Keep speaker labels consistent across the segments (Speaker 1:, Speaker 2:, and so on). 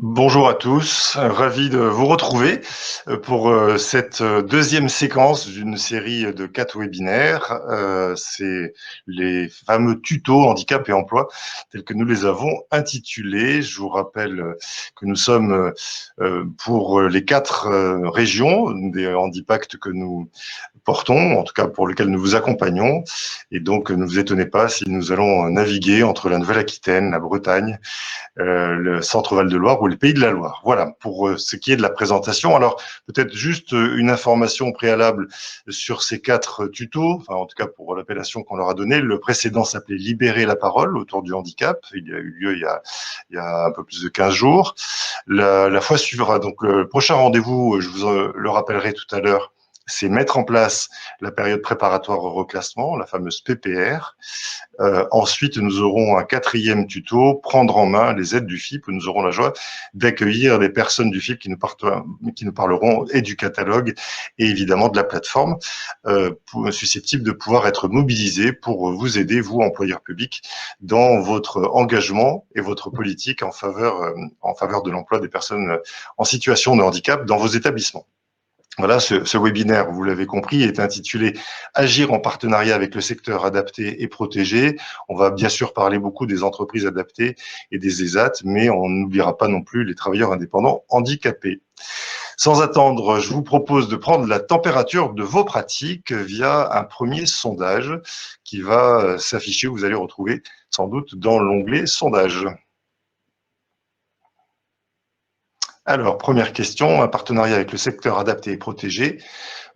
Speaker 1: Bonjour à tous, ravi de vous retrouver pour cette deuxième séquence d'une série de 4 webinaires. C'est les fameux tutos handicap et emploi tels que nous les avons intitulés. Je vous rappelle que nous sommes pour les 4 régions des handipacts que nous portons, en tout cas pour lesquels nous vous accompagnons. Et donc ne vous étonnez pas si nous allons naviguer entre la Nouvelle-Aquitaine, la Bretagne, le Centre Val-de-Loire ou le Pays de la Loire. Voilà pour ce qui est de la présentation. Alors peut-être juste une information préalable sur ces 4 tutos, enfin en tout cas pour l'appellation qu'on leur a donnée. Le précédent s'appelait Libérer la parole autour du handicap. Il a eu lieu il y a un peu plus de 15 jours. La fois suivra, donc le prochain rendez-vous, je vous le rappellerai tout à l'heure, c'est mettre en place la période préparatoire au reclassement, la fameuse PPR. Ensuite, nous aurons un 4e tuto, prendre en main les aides du FIP, où nous aurons la joie d'accueillir les personnes du FIP qui nous parleront et du catalogue et évidemment de la plateforme, susceptible de pouvoir être mobilisée pour vous aider, vous, employeurs publics, dans votre engagement et votre politique en faveur de l'emploi des personnes en situation de handicap dans vos établissements. Voilà, ce webinaire, vous l'avez compris, est intitulé « Agir en partenariat avec le secteur adapté et protégé ». On va bien sûr parler beaucoup des entreprises adaptées et des ESAT, mais on n'oubliera pas non plus les travailleurs indépendants handicapés. Sans attendre, je vous propose de prendre la température de vos pratiques via un premier sondage qui va s'afficher, vous allez retrouver sans doute dans l'onglet « Sondage ». Alors, première question, un partenariat avec le secteur adapté et protégé.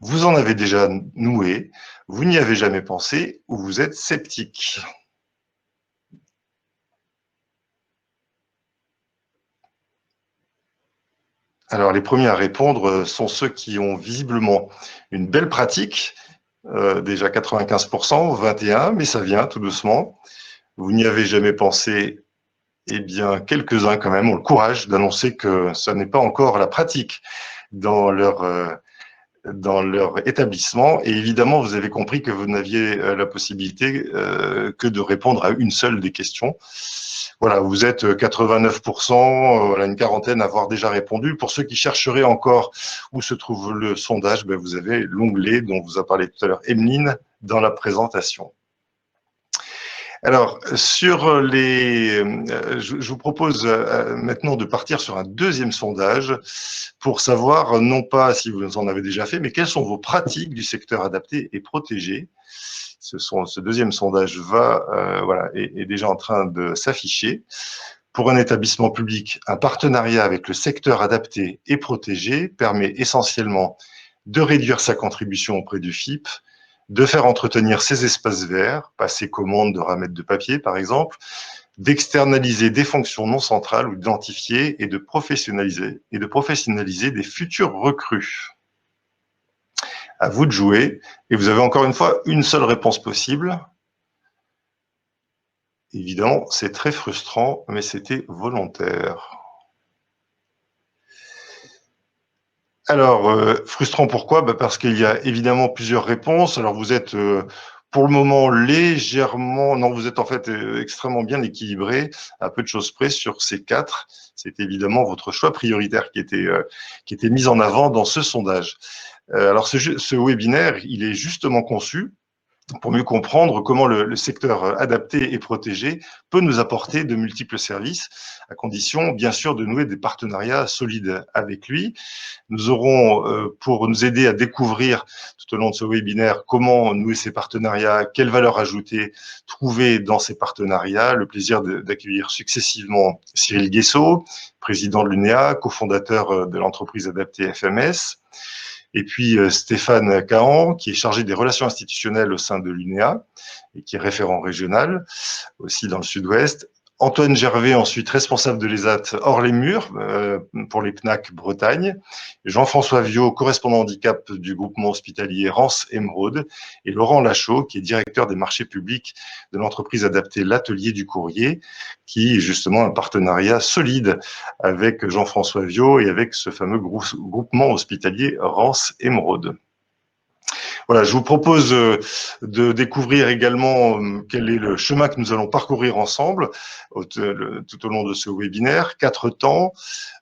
Speaker 1: Vous en avez déjà noué, vous n'y avez jamais pensé ou vous êtes sceptique? Alors, les premiers à répondre sont ceux qui ont visiblement une belle pratique, déjà 95%, 21%, mais ça vient tout doucement. Vous n'y avez jamais pensé, eh bien, quelques-uns quand même ont le courage d'annoncer que ça n'est pas encore la pratique dans leur établissement. Et évidemment, vous avez compris que vous n'aviez la possibilité que de répondre à une seule des questions. Voilà, vous êtes 89%, voilà, une quarantaine à avoir déjà répondu. Pour ceux qui chercheraient encore où se trouve le sondage, ben vous avez l'onglet dont vous a parlé tout à l'heure Emeline dans la présentation. Alors, sur je vous propose maintenant de partir sur un deuxième sondage pour savoir, non pas si vous en avez déjà fait, mais quelles sont vos pratiques du secteur adapté et protégé. Ce deuxième sondage est déjà en train de s'afficher. Pour un établissement public, un partenariat avec le secteur adapté et protégé permet essentiellement de réduire sa contribution auprès du FIP, de faire entretenir ses espaces verts, passer commande de ramettes de papier par exemple, d'externaliser des fonctions non centrales ou d'identifier et de professionnaliser des futurs recrues. À vous de jouer, et vous avez encore une fois une seule réponse possible. Évidemment, c'est très frustrant, mais c'était volontaire. Alors, frustrant pourquoi? Parce qu'il y a évidemment plusieurs réponses. Alors vous êtes, pour le moment légèrement non, vous êtes en fait, extrêmement bien équilibré, à peu de choses près sur ces 4. C'est évidemment votre choix prioritaire qui était mis en avant dans ce sondage. Alors ce webinaire, il est justement conçu pour mieux comprendre comment le secteur adapté et protégé peut nous apporter de multiples services, à condition bien sûr de nouer des partenariats solides avec lui. Nous aurons, pour nous aider à découvrir tout au long de ce webinaire comment nouer ces partenariats, quelle valeur ajoutée trouver dans ces partenariats, le plaisir d'accueillir successivement Cyril Guessot, président de l'UNEA, cofondateur de l'entreprise adaptée FMS, et puis Stéphane Cahan, qui est chargé des relations institutionnelles au sein de l'UNEA et qui est référent régional aussi dans le sud-ouest. Antoine Gervais, ensuite responsable de l'ESAT hors les murs pour les PNAC Bretagne. Jean-François Viau, correspondant handicap du groupement hospitalier Rance Émeraude. Et Laurent Lachaud, qui est directeur des marchés publics de l'entreprise adaptée L'Atelier du Courrier, qui est justement un partenariat solide avec Jean-François Viau et avec ce fameux groupement hospitalier Rance Émeraude. Voilà, je vous propose de découvrir également quel est le chemin que nous allons parcourir ensemble tout au long de ce webinaire. 4 temps.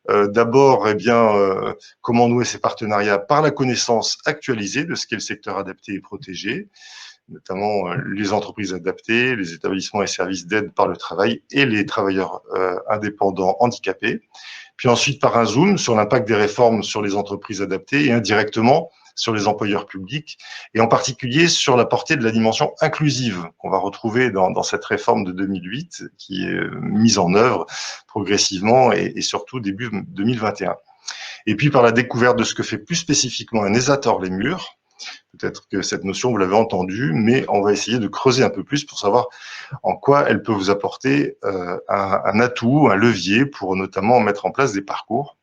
Speaker 1: D'abord, eh bien, comment nouer ces partenariats par la connaissance actualisée de ce qu'est le secteur adapté et protégé, notamment les entreprises adaptées, les établissements et services d'aide par le travail et les travailleurs indépendants handicapés. Puis ensuite, par un zoom sur l'impact des réformes sur les entreprises adaptées et indirectement sur les employeurs publics, et en particulier sur la portée de la dimension inclusive qu'on va retrouver dans cette réforme de 2008 qui est mise en œuvre progressivement et surtout début 2021. Et puis par la découverte de ce que fait plus spécifiquement un ESAT hors les murs. Peut-être que cette notion, vous l'avez entendue, mais on va essayer de creuser un peu plus pour savoir en quoi elle peut vous apporter un atout, un levier pour notamment mettre en place des parcours.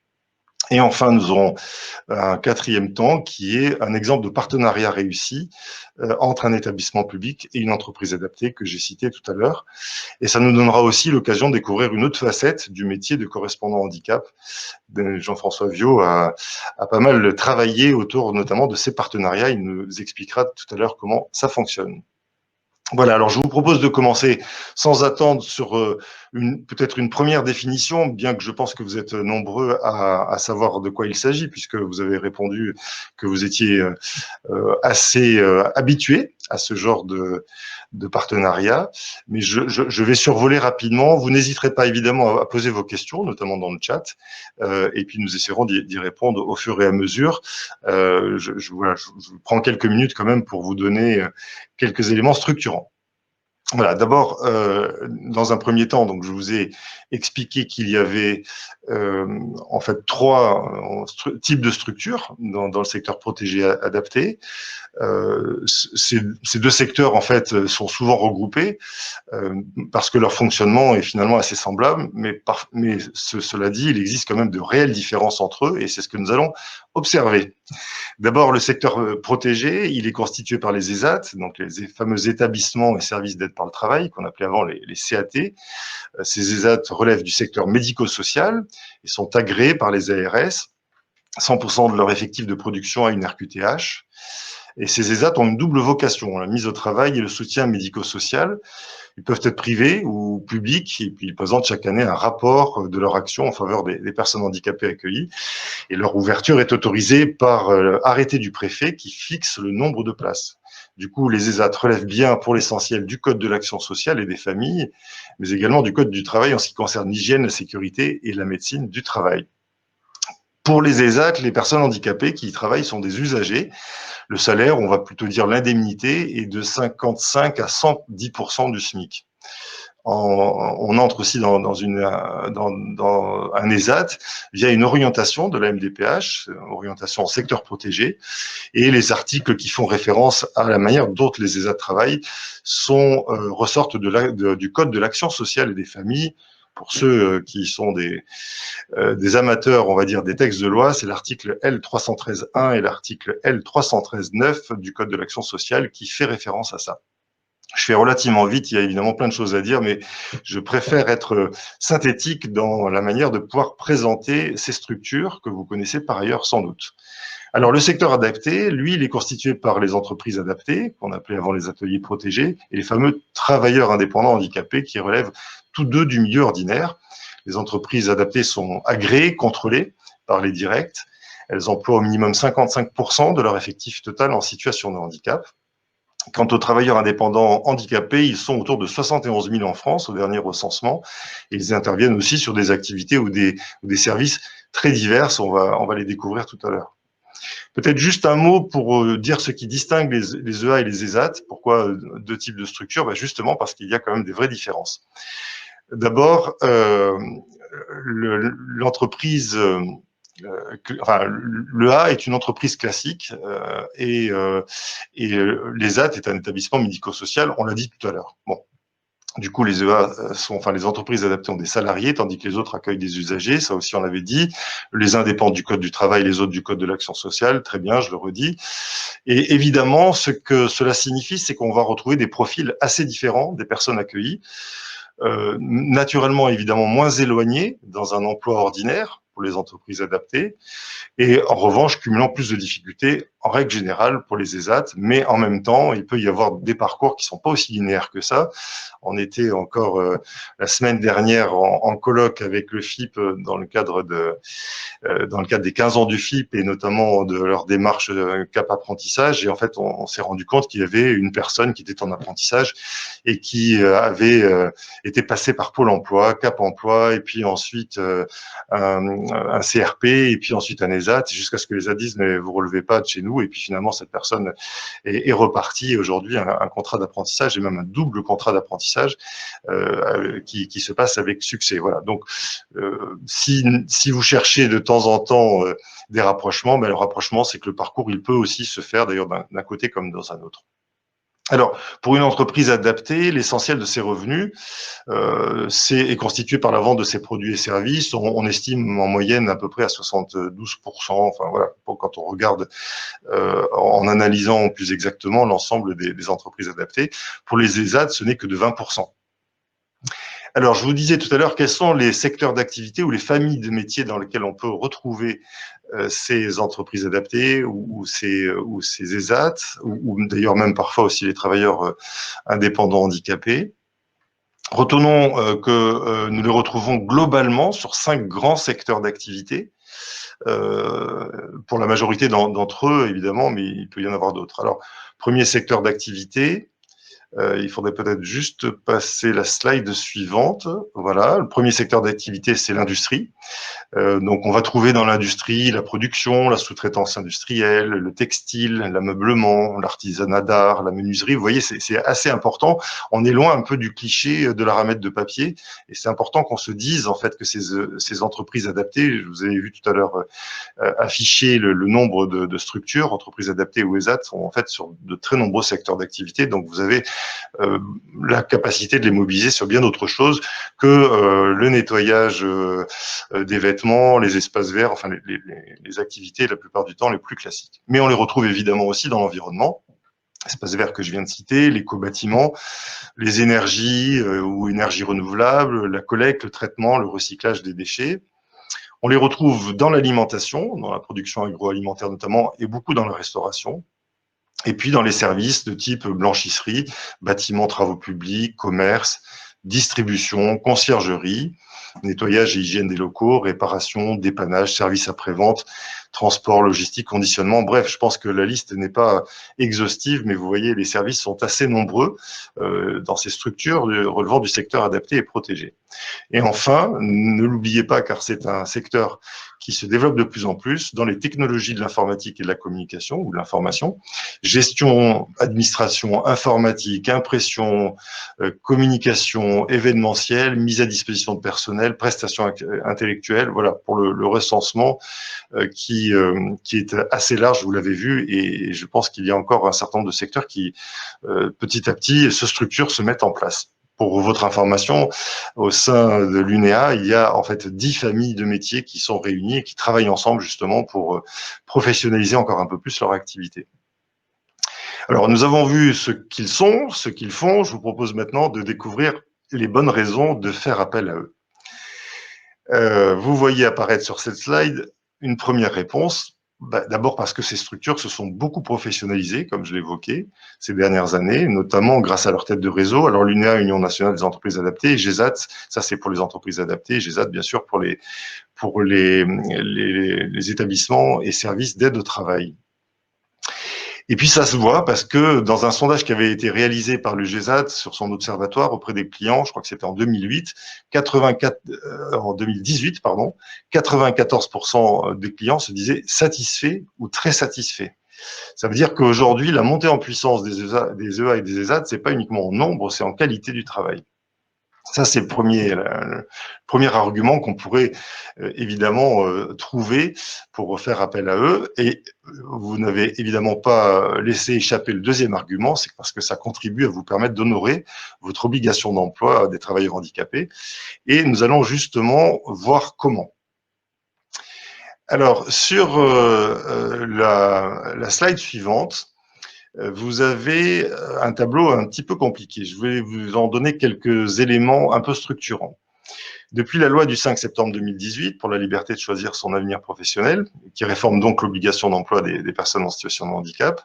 Speaker 1: Et enfin, nous aurons un 4e temps qui est un exemple de partenariat réussi entre un établissement public et une entreprise adaptée que j'ai cité tout à l'heure. Et ça nous donnera aussi l'occasion de découvrir une autre facette du métier de correspondant handicap. Jean-François Viaud a pas mal travaillé autour notamment de ces partenariats. Il nous expliquera tout à l'heure comment ça fonctionne. Voilà, alors je vous propose de commencer sans attendre sur peut-être une première définition, bien que je pense que vous êtes nombreux à savoir de quoi il s'agit, puisque vous avez répondu que vous étiez assez habitués à ce genre de partenariat. Mais je vais survoler rapidement. Vous n'hésiterez pas évidemment à poser vos questions, notamment dans le chat, et puis nous essaierons d'y répondre au fur et à mesure. Voilà, je prends quelques minutes quand même pour vous donner quelques éléments structurants. Voilà, d'abord, dans un premier temps, donc je vous ai expliqué qu'il y avait en fait 3 types de structures dans le secteur protégé adapté. Ces 2 secteurs en fait sont souvent regroupés parce que leur fonctionnement est finalement assez semblable, mais cela dit, il existe quand même de réelles différences entre eux, et c'est ce que nous allons observer. D'abord, le secteur protégé, il est constitué par les ESAT, donc les fameux établissements et services d'aide par le travail, qu'on appelait avant les CAT. Ces ESAT relèvent du secteur médico-social et sont agréés par les ARS. 100% de leur effectif de production à une RQTH. Et ces ESAT ont une double vocation, la mise au travail et le soutien médico-social. Ils peuvent être privés ou publics, et puis ils présentent chaque année un rapport de leur action en faveur des personnes handicapées accueillies. Et leur ouverture est autorisée par arrêté du préfet qui fixe le nombre de places. Du coup, les ESAT relèvent bien pour l'essentiel du Code de l'action sociale et des familles, mais également du Code du travail en ce qui concerne l'hygiène, la sécurité et la médecine du travail. Pour les ESAT, les personnes handicapées qui y travaillent sont des usagers. Le salaire, on va plutôt dire l'indemnité, est de 55 à 110% du SMIC. On entre aussi dans un ESAT via une orientation de la MDPH, orientation en secteur protégé, et les articles qui font référence à la manière dont les ESAT travaillent ressortent du Code de l'action sociale et des familles. Pour ceux qui sont des amateurs, on va dire, des textes de loi, c'est l'article L313.1 et l'article L313.9 du Code de l'action sociale qui fait référence à ça. Je fais relativement vite, il y a évidemment plein de choses à dire, mais je préfère être synthétique dans la manière de pouvoir présenter ces structures que vous connaissez par ailleurs sans doute. Alors, le secteur adapté, lui, il est constitué par les entreprises adaptées, qu'on appelait avant les ateliers protégés, et les fameux travailleurs indépendants handicapés qui relèvent tous deux du milieu ordinaire. Les entreprises adaptées sont agréées, contrôlées par les directs. Elles emploient au minimum 55% de leur effectif total en situation de handicap. Quant aux travailleurs indépendants handicapés, ils sont autour de 71 000 en France au dernier recensement. Et ils interviennent aussi sur des activités ou des services très divers. On va les découvrir tout à l'heure. Peut-être juste un mot pour dire ce qui distingue les EA et les ESAT. Pourquoi 2 types de structures? Justement parce qu'il y a quand même des vraies différences. D'abord, l'entreprise, le A est une entreprise classique et l'ESAT est un établissement médico-social, on l'a dit tout à l'heure. Bon. Du coup, les les entreprises adaptées ont des salariés, tandis que les autres accueillent des usagers. Ça aussi, on l'avait dit. Les uns dépendent du Code du travail, les autres du Code de l'action sociale. Très bien, je le redis. Et évidemment, ce que cela signifie, c'est qu'on va retrouver des profils assez différents des personnes accueillies. Naturellement, évidemment, moins éloignés dans un emploi ordinaire pour les entreprises adaptées. Et en revanche, cumulant plus de difficultés en règle générale pour les ESAT, mais en même temps, il peut y avoir des parcours qui sont pas aussi linéaires que ça. On était encore la semaine dernière en colloque avec le FIP dans le cadre des 15 ans du FIP et notamment de leur démarche Cap Apprentissage. Et en fait, on s'est rendu compte qu'il y avait une personne qui était en apprentissage et qui avait été passée par Pôle Emploi, Cap Emploi, et puis ensuite un CRP, et puis ensuite un ESAT, jusqu'à ce que les ESAT disent mais vous relevez pas de chez nous. Et puis finalement, cette personne est repartie. Et aujourd'hui, un contrat d'apprentissage et même un double contrat d'apprentissage qui se passe avec succès. Voilà. Donc, si vous cherchez de temps en temps des rapprochements, ben, le rapprochement, c'est que le parcours, il peut aussi se faire d'ailleurs d'un côté comme dans un autre. Alors, pour une entreprise adaptée, l'essentiel de ses revenus est constitué par la vente de ses produits et services. On estime en moyenne à peu près à 72%. Enfin voilà, quand on regarde en analysant plus exactement l'ensemble des entreprises adaptées. Pour les ESAT, ce n'est que de 20%. Alors, je vous disais tout à l'heure quels sont les secteurs d'activité ou les familles de métiers dans lesquels on peut retrouver ces entreprises adaptées ou ces ESAT, ou d'ailleurs même parfois aussi les travailleurs indépendants handicapés. Retenons que nous les retrouvons globalement sur 5 grands secteurs d'activité, pour la majorité d'entre eux, évidemment, mais il peut y en avoir d'autres. Alors, premier secteur d'activité, il faudrait peut-être juste passer la slide suivante. Voilà, le premier secteur d'activité, c'est l'industrie. Donc, on va trouver dans l'industrie la production, la sous-traitance industrielle, le textile, l'ameublement, l'artisanat d'art, la menuiserie. Vous voyez, c'est assez important. On est loin un peu du cliché de la ramette de papier. Et c'est important qu'on se dise, en fait, que ces entreprises adaptées, je vous avais vu tout à l'heure afficher le nombre de structures, entreprises adaptées ou ESAT, sont en fait sur de très nombreux secteurs d'activité. Donc, vous avez la capacité de les mobiliser sur bien d'autres choses que le nettoyage des vêtements, les espaces verts, enfin les activités la plupart du temps les plus classiques. Mais on les retrouve évidemment aussi dans l'environnement, espaces verts que je viens de citer, l'éco-bâtiment, les énergies ou énergies renouvelables, la collecte, le traitement, le recyclage des déchets. On les retrouve dans l'alimentation, dans la production agroalimentaire notamment, et beaucoup dans la restauration. Et puis dans les services de type blanchisserie, bâtiments, travaux publics, commerce, distribution, conciergerie, nettoyage et hygiène des locaux, réparation, dépannage, services après-vente, transport, logistique, conditionnement. Bref, je pense que la liste n'est pas exhaustive, mais vous voyez, les services sont assez nombreux dans ces structures relevant du secteur adapté et protégé. Et enfin, ne l'oubliez pas, car c'est un secteur qui se développe de plus en plus dans les technologies de l'informatique et de la communication ou de l'information, gestion, administration, informatique, impression, communication, événementiel, mise à disposition de personnel, prestations intellectuelles, voilà, pour le recensement qui est assez large, vous l'avez vu, et je pense qu'il y a encore un certain nombre de secteurs qui, petit à petit, se structurent, se mettent en place. Pour votre information, au sein de l'UNEA, il y a en fait 10 familles de métiers qui sont réunies et qui travaillent ensemble justement pour professionnaliser encore un peu plus leur activité. Alors, nous avons vu ce qu'ils sont, ce qu'ils font. Je vous propose maintenant de découvrir les bonnes raisons de faire appel à eux. Vous voyez apparaître sur cette slide une première réponse. D'abord parce que ces structures se sont beaucoup professionnalisées, comme je l'évoquais, ces dernières années, notamment grâce à leur tête de réseau. Alors l'UNEA, Union nationale des entreprises adaptées, et GESAT, ça c'est pour les entreprises adaptées, GESAT bien sûr pour les établissements et services d'aide au travail. Et puis ça se voit parce que dans un sondage qui avait été réalisé par le GESAT sur son observatoire auprès des clients, je crois que c'était en 2008, en 2018, pardon, 94% des clients se disaient satisfaits ou très satisfaits. Ça veut dire qu'aujourd'hui, la montée en puissance des EA et des ESAT, c'est pas uniquement en nombre, c'est en qualité du travail. Ça, c'est le premier argument qu'on pourrait évidemment trouver pour faire appel à eux. Et vous n'avez évidemment pas laissé échapper le deuxième argument, c'est parce que ça contribue à vous permettre d'honorer votre obligation d'emploi des travailleurs handicapés. Et nous allons justement voir comment. Alors, sur la slide suivante, vous avez un tableau un petit peu compliqué. Je vais vous en donner quelques éléments un peu structurants. Depuis la loi du 5 septembre 2018 pour la liberté de choisir son avenir professionnel, qui réforme donc l'obligation d'emploi des personnes en situation de handicap,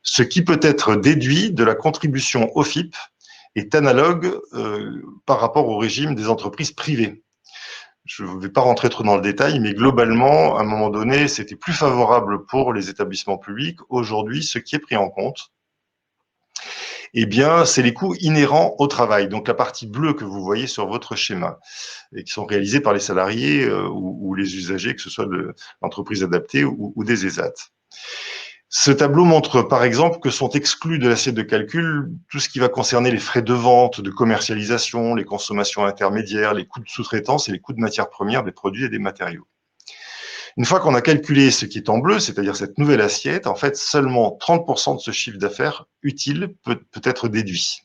Speaker 1: ce qui peut être déduit de la contribution au FIP est analogue par rapport au régime des entreprises privées. Je ne vais pas rentrer trop dans le détail, mais globalement, à un moment donné, c'était plus favorable pour les établissements publics. Aujourd'hui, ce qui est pris en compte, eh bien, c'est les coûts inhérents au travail. Donc, la partie bleue que vous voyez sur votre schéma et qui sont réalisés par les salariés ou les usagers, que ce soit de l'entreprise adaptée ou des ESAT. Ce tableau montre, par exemple, que sont exclus de l'assiette de calcul tout ce qui va concerner les frais de vente, de commercialisation, les consommations intermédiaires, les coûts de sous-traitance et les coûts de matières premières des produits et des matériaux. Une fois qu'on a calculé ce qui est en bleu, c'est-à-dire cette nouvelle assiette, en fait, seulement 30% de ce chiffre d'affaires utile peut être déduit.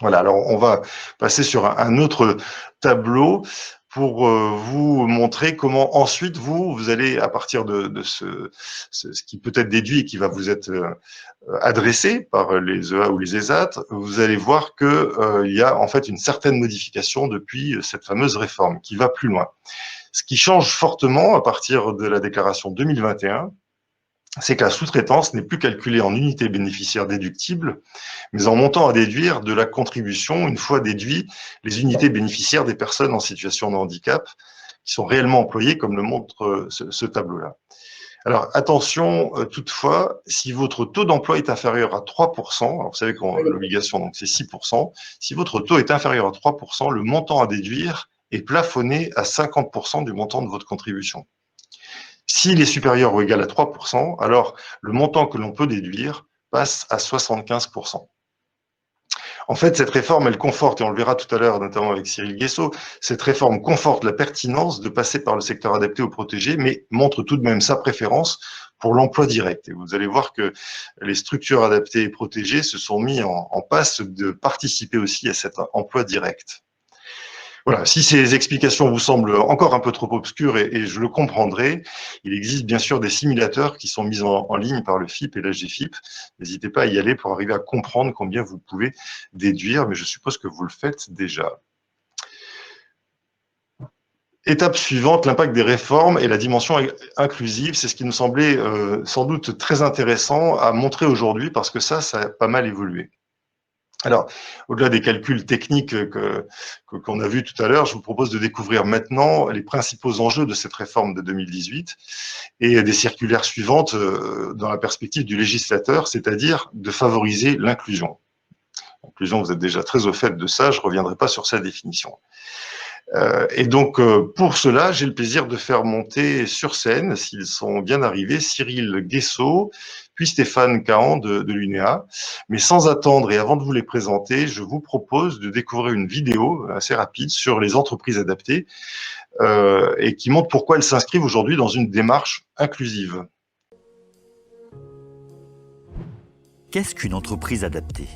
Speaker 1: Voilà, alors on va passer sur un autre tableau pour vous montrer comment ensuite vous allez, à partir de ce qui peut être déduit et qui va vous être adressé par les EA ou les ESAT, vous allez voir que il y a en fait une certaine modification depuis cette fameuse réforme qui va plus loin. Ce qui change fortement à partir de la déclaration 2021, c'est que la sous-traitance n'est plus calculée en unités bénéficiaires déductibles, mais en montant à déduire de la contribution, une fois déduit les unités bénéficiaires des personnes en situation de handicap qui sont réellement employées, comme le montre ce tableau-là. Alors, attention, toutefois, si votre taux d'emploi est inférieur à 3%, alors vous savez que l'obligation, donc c'est 6%, si votre taux est inférieur à 3%, le montant à déduire est plafonné à 50% du montant de votre contribution. S'il est supérieur ou égal à 3%, alors le montant que l'on peut déduire passe à 75%. En fait, cette réforme, elle conforte, et on le verra tout à l'heure, notamment avec Cyril Guessot, cette réforme conforte la pertinence de passer par le secteur adapté ou protégé, mais montre tout de même sa préférence pour l'emploi direct. Et vous allez voir que les structures adaptées et protégées se sont mis en passe de participer aussi à cet emploi direct. Voilà, si ces explications vous semblent encore un peu trop obscures, et je le comprendrai, il existe bien sûr des simulateurs qui sont mis en ligne par le FIP et l'AGFIP. N'hésitez pas à y aller pour arriver à comprendre combien vous pouvez déduire, mais je suppose que vous le faites déjà. Étape suivante, l'impact des réformes et la dimension inclusive. C'est ce qui nous semblait sans doute très intéressant à montrer aujourd'hui parce que ça a pas mal évolué. Alors, au-delà des calculs techniques qu'on a vus tout à l'heure, je vous propose de découvrir maintenant les principaux enjeux de cette réforme de 2018 et des circulaires suivantes dans la perspective du législateur, c'est-à-dire de favoriser l'inclusion. L'inclusion, vous êtes déjà très au fait de ça, je ne reviendrai pas sur sa définition. Et donc, pour cela, j'ai le plaisir de faire monter sur scène, s'ils sont bien arrivés, Cyril Guessot, puis Stéphane Cahan de l'UNEA. Mais sans attendre et avant de vous les présenter, je vous propose de découvrir une vidéo assez rapide sur les entreprises adaptées et qui montre pourquoi elles s'inscrivent aujourd'hui dans une démarche inclusive.
Speaker 2: Qu'est-ce qu'une entreprise adaptée ?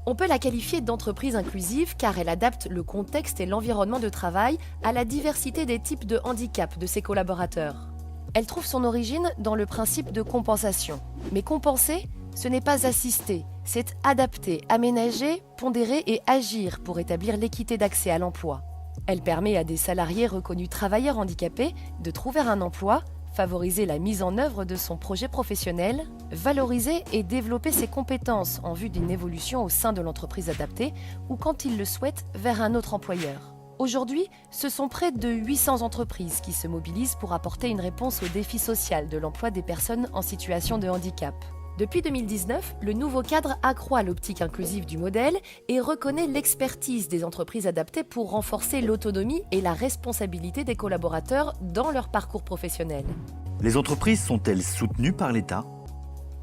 Speaker 3: On peut la qualifier d'entreprise inclusive car elle adapte le contexte et l'environnement de travail à la diversité des types de handicap de ses collaborateurs. Elle trouve son origine dans le principe de compensation. Mais compenser, ce n'est pas assister, c'est adapter, aménager, pondérer et agir pour établir l'équité d'accès à l'emploi. Elle permet à des salariés reconnus travailleurs handicapés de trouver un emploi, favoriser la mise en œuvre de son projet professionnel, valoriser et développer ses compétences en vue d'une évolution au sein de l'entreprise adaptée ou quand il le souhaite vers un autre employeur. Aujourd'hui, ce sont près de 800 entreprises qui se mobilisent pour apporter une réponse au défi social de l'emploi des personnes en situation de handicap. Depuis 2019, le nouveau cadre accroît l'optique inclusive du modèle et reconnaît l'expertise des entreprises adaptées pour renforcer l'autonomie et la responsabilité des collaborateurs dans leur parcours professionnel.
Speaker 2: Les entreprises sont-elles soutenues par l'État ?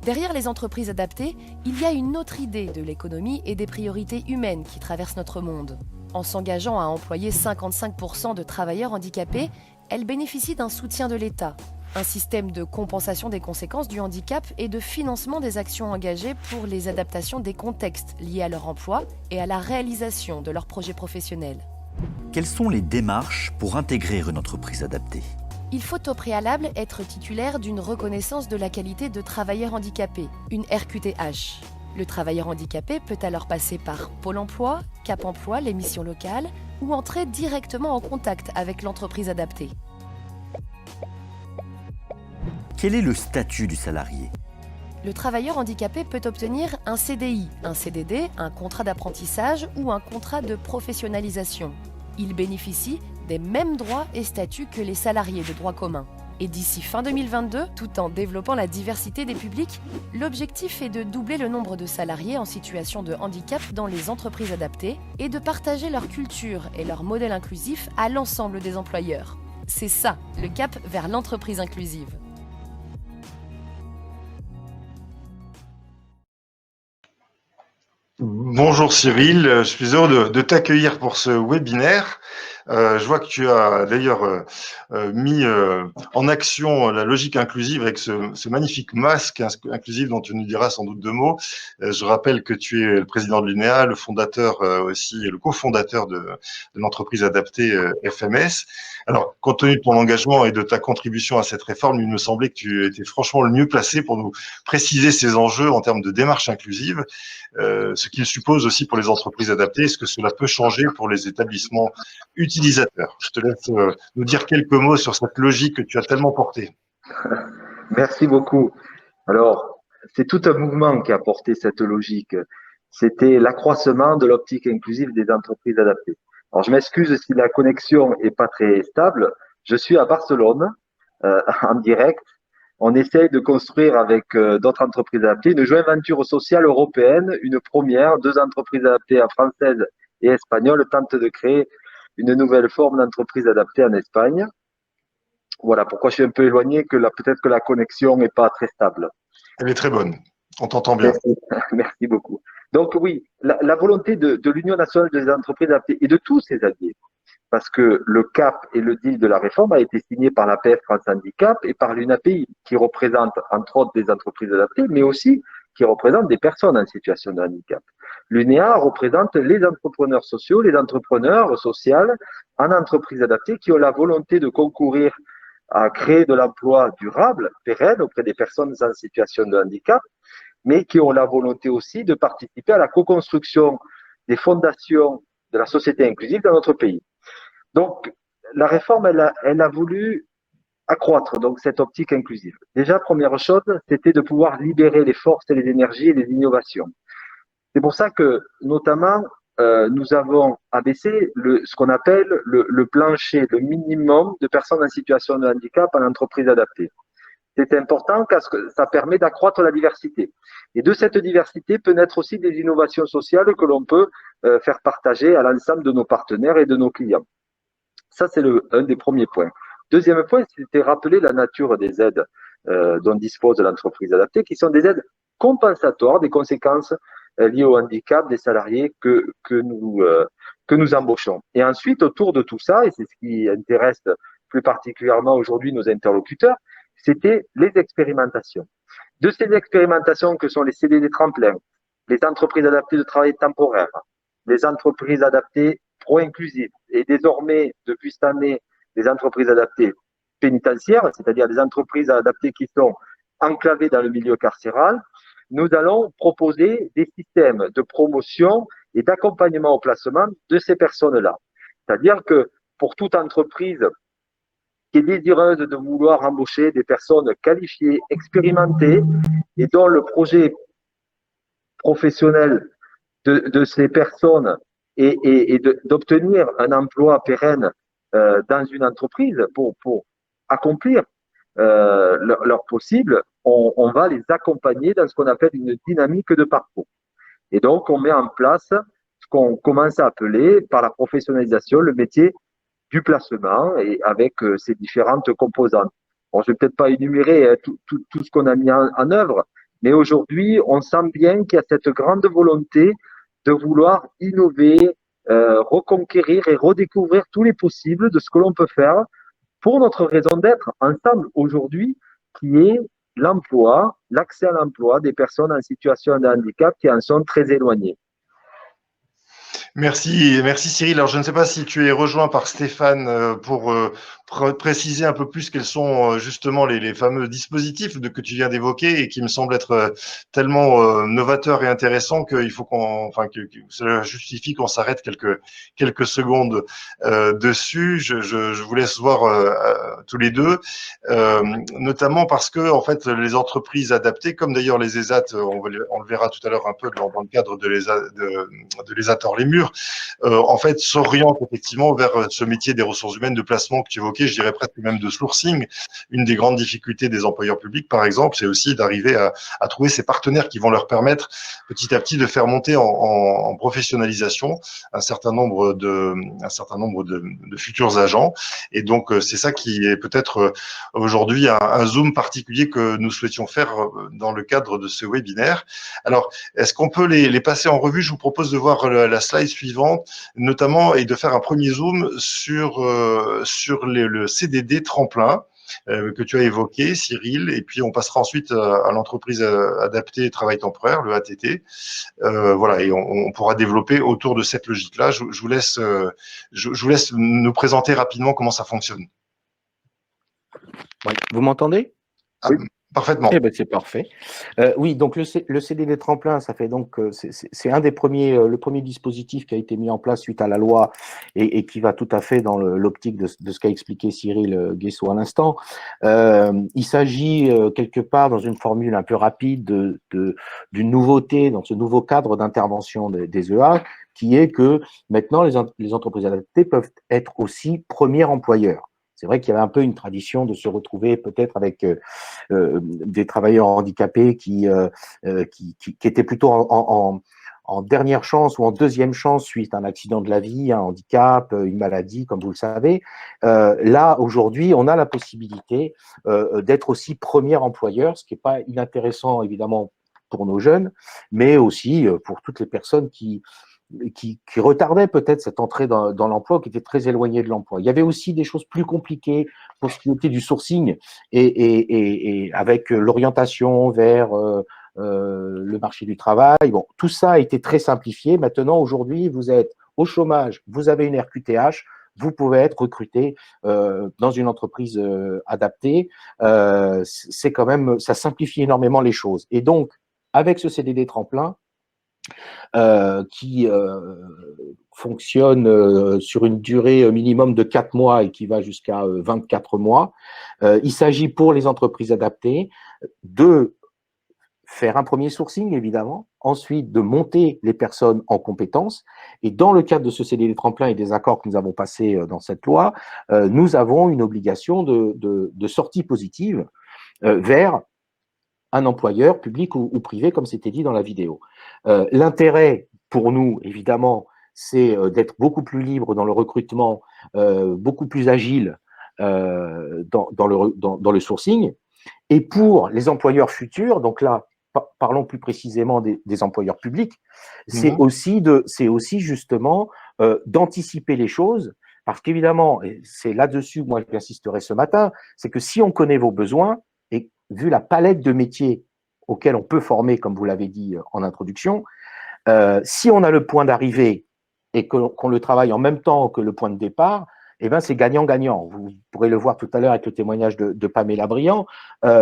Speaker 3: Derrière les entreprises adaptées, il y a une autre idée de l'économie et des priorités humaines qui traversent notre monde. En s'engageant à employer 55% de travailleurs handicapés, elle bénéficie d'un soutien de l'État. Un système de compensation des conséquences du handicap et de financement des actions engagées pour les adaptations des contextes liés à leur emploi et à la réalisation de leurs projets professionnels.
Speaker 2: Quelles sont les démarches pour intégrer une entreprise adaptée ?
Speaker 3: Il faut au préalable être titulaire d'une reconnaissance de la qualité de travailleur handicapé, une RQTH. Le travailleur handicapé peut alors passer par Pôle emploi, Cap emploi, les missions locales, ou entrer directement en contact avec l'entreprise adaptée.
Speaker 2: Quel est le statut du salarié?
Speaker 3: Le travailleur handicapé peut obtenir un CDI, un CDD, un contrat d'apprentissage ou un contrat de professionnalisation. Il bénéficie des mêmes droits et statuts que les salariés de droit commun. Et d'ici fin 2022, tout en développant la diversité des publics, l'objectif est de doubler le nombre de salariés en situation de handicap dans les entreprises adaptées et de partager leur culture et leur modèle inclusif à l'ensemble des employeurs. C'est ça, le cap vers l'entreprise inclusive.
Speaker 1: Bonjour Cyril, je suis heureux de t'accueillir pour ce webinaire. Je vois que tu as d'ailleurs mis en action la logique inclusive avec ce magnifique masque inclusif dont tu nous diras sans doute deux mots. Je rappelle que tu es le président de l'UNEA, le fondateur aussi, le cofondateur de l'entreprise adaptée FMS. Alors, compte tenu de ton engagement et de ta contribution à cette réforme, il me semblait que tu étais franchement le mieux placé pour nous préciser ces enjeux en termes de démarche inclusive, ce qu'il suppose aussi pour les entreprises adaptées, est-ce que cela peut changer pour les établissements utilisateurs. Je te laisse nous dire quelques mots sur cette logique que tu as tellement portée.
Speaker 4: Merci beaucoup. Alors, c'est tout un mouvement qui a porté cette logique. C'était l'accroissement de l'optique inclusive des entreprises adaptées. Alors, je m'excuse si la connexion est pas très stable. Je suis à Barcelone, en direct. On essaye de construire avec d'autres entreprises adaptées une joint venture sociale européenne, une première. Deux entreprises adaptées françaises et espagnoles tentent de créer une nouvelle forme d'entreprise adaptée en Espagne. Voilà pourquoi je suis un peu éloigné, peut-être que la connexion n'est pas très stable.
Speaker 1: Elle est très bonne, on t'entend bien.
Speaker 4: Merci beaucoup. Donc oui, la volonté de l'Union nationale des entreprises adaptées et de tous ses alliés, parce que le CAP et le deal de la réforme a été signé par l'APF France Handicap et par l'UNAPI, qui représente entre autres des entreprises adaptées, mais aussi qui représente des personnes en situation de handicap. L'UNEA représente les entrepreneurs sociaux, les entrepreneurs sociaux en entreprises adaptées qui ont la volonté de concourir à créer de l'emploi durable, pérenne auprès des personnes en situation de handicap, mais qui ont la volonté aussi de participer à la co-construction des fondations de la société inclusive dans notre pays. Donc, la réforme, elle a voulu accroître donc cette optique inclusive. Déjà, première chose, c'était de pouvoir libérer les forces et les énergies et les innovations. C'est pour ça que, notamment, nous avons abaissé ce qu'on appelle le plancher, le minimum de personnes en situation de handicap en entreprise adaptée. C'est important parce que ça permet d'accroître la diversité. Et de cette diversité peut naître aussi des innovations sociales que l'on peut faire partager à l'ensemble de nos partenaires et de nos clients. Ça, c'est un des premiers points. Deuxième point, c'était rappeler la nature des aides dont dispose l'entreprise adaptée, qui sont des aides compensatoires des conséquences liées au handicap des salariés que nous embauchons. Et ensuite, autour de tout ça, et c'est ce qui intéresse plus particulièrement aujourd'hui nos interlocuteurs, c'était les expérimentations. De ces expérimentations que sont les CDD tremplins, les entreprises adaptées de travail temporaire, les entreprises adaptées pro-inclusives et désormais, depuis cette année, les entreprises adaptées pénitentiaires, c'est-à-dire des entreprises adaptées qui sont enclavées dans le milieu carcéral, nous allons proposer des systèmes de promotion et d'accompagnement au placement de ces personnes-là. C'est-à-dire que pour toute entreprise qui est désireuse de vouloir embaucher des personnes qualifiées, expérimentées et dont le projet professionnel de ces personnes et d'obtenir un emploi pérenne dans une entreprise pour accomplir leur possible, on va les accompagner dans ce qu'on appelle une dynamique de parcours. Et donc, on met en place ce qu'on commence à appeler par la professionnalisation le métier du placement et avec ses différentes composantes. Bon, je vais peut-être pas énumérer tout ce qu'on a mis en œuvre, mais aujourd'hui, on sent bien qu'il y a cette grande volonté de vouloir innover, reconquérir et redécouvrir tous les possibles de ce que l'on peut faire pour notre raison d'être ensemble aujourd'hui, qui est l'emploi, l'accès à l'emploi des personnes en situation de handicap qui en sont très éloignées.
Speaker 1: Merci Cyril. Alors je ne sais pas si tu es rejoint par Stéphane pour préciser un peu plus quels sont justement les fameux dispositifs que tu viens d'évoquer et qui me semblent être tellement novateurs et intéressants qu'il faut que cela justifie qu'on s'arrête quelques secondes dessus. Je vous laisse voir tous les deux, notamment parce que en fait les entreprises adaptées, comme d'ailleurs les ESAT, on le verra tout à l'heure un peu dans le cadre de l'ESAT hors les murs, en fait, s'oriente effectivement vers ce métier des ressources humaines de placement que tu évoquais, je dirais presque même de sourcing. Une des grandes difficultés des employeurs publics, par exemple, c'est aussi d'arriver à trouver ces partenaires qui vont leur permettre petit à petit de faire monter en professionnalisation un certain nombre de futurs agents. Et donc, c'est ça qui est peut-être aujourd'hui un zoom particulier que nous souhaitions faire dans le cadre de ce webinaire. Alors, est-ce qu'on peut les passer en revue? Je vous propose de voir la slide suivante, notamment, et de faire un premier zoom sur le CDD tremplin que tu as évoqué, Cyril, et puis on passera ensuite à l'entreprise adaptée et travail temporaire, le ATT. Voilà, et on pourra développer autour de cette logique-là. Je vous laisse nous présenter rapidement comment ça fonctionne.
Speaker 5: Oui. Vous m'entendez?
Speaker 1: Oui. Parfaitement.
Speaker 5: Eh ben, c'est parfait. Oui, donc le CDD tremplin, ça fait donc c'est un des premiers, le premier dispositif qui a été mis en place suite à la loi et qui va tout à fait dans l'optique de ce qu'a expliqué Cyril Guessot à l'instant. Il s'agit quelque part dans une formule un peu rapide d'une nouveauté dans ce nouveau cadre d'intervention des EA, qui est que maintenant les entreprises adaptées peuvent être aussi premiers employeurs. C'est vrai qu'il y avait un peu une tradition de se retrouver peut-être avec des travailleurs handicapés qui étaient plutôt en dernière chance ou en deuxième chance suite à un accident de la vie, un handicap, une maladie, comme vous le savez. Là, aujourd'hui, on a la possibilité d'être aussi premier employeur, ce qui n'est pas inintéressant, évidemment, pour nos jeunes, mais aussi pour toutes les personnes qui retardait peut-être cette entrée dans l'emploi, qui était très éloignée de l'emploi. Il y avait aussi des choses plus compliquées pour ce qui était du sourcing et avec l'orientation vers le marché du travail. Bon, tout ça a été très simplifié. Maintenant, aujourd'hui, vous êtes au chômage, vous avez une RQTH, vous pouvez être recruté dans une entreprise adaptée. C'est quand même, ça simplifie énormément les choses. Et donc, avec ce CDD tremplin, qui fonctionne sur une durée minimum de 4 mois et qui va jusqu'à 24 mois. Il s'agit pour les entreprises adaptées de faire un premier sourcing, évidemment, ensuite de monter les personnes en compétences. Et dans le cadre de ce CDD tremplin et des accords que nous avons passés dans cette loi, nous avons une obligation de sortie positive vers un employeur public ou privé, comme c'était dit dans la vidéo. L'intérêt pour nous, évidemment, c'est d'être beaucoup plus libre dans le recrutement, beaucoup plus agile dans le sourcing. Et pour les employeurs futurs, donc là, parlons plus précisément des employeurs publics, c'est aussi justement d'anticiper les choses, parce qu'évidemment, et c'est là-dessus moi j'insisterai ce matin, c'est que si on connaît vos besoins, et vu la palette de métiers auxquels on peut former, comme vous l'avez dit en introduction, si on a le point d'arrivée et qu'on le travaille en même temps que le point de départ, eh ben c'est gagnant-gagnant. Vous pourrez le voir tout à l'heure avec le témoignage de Pamela Briand.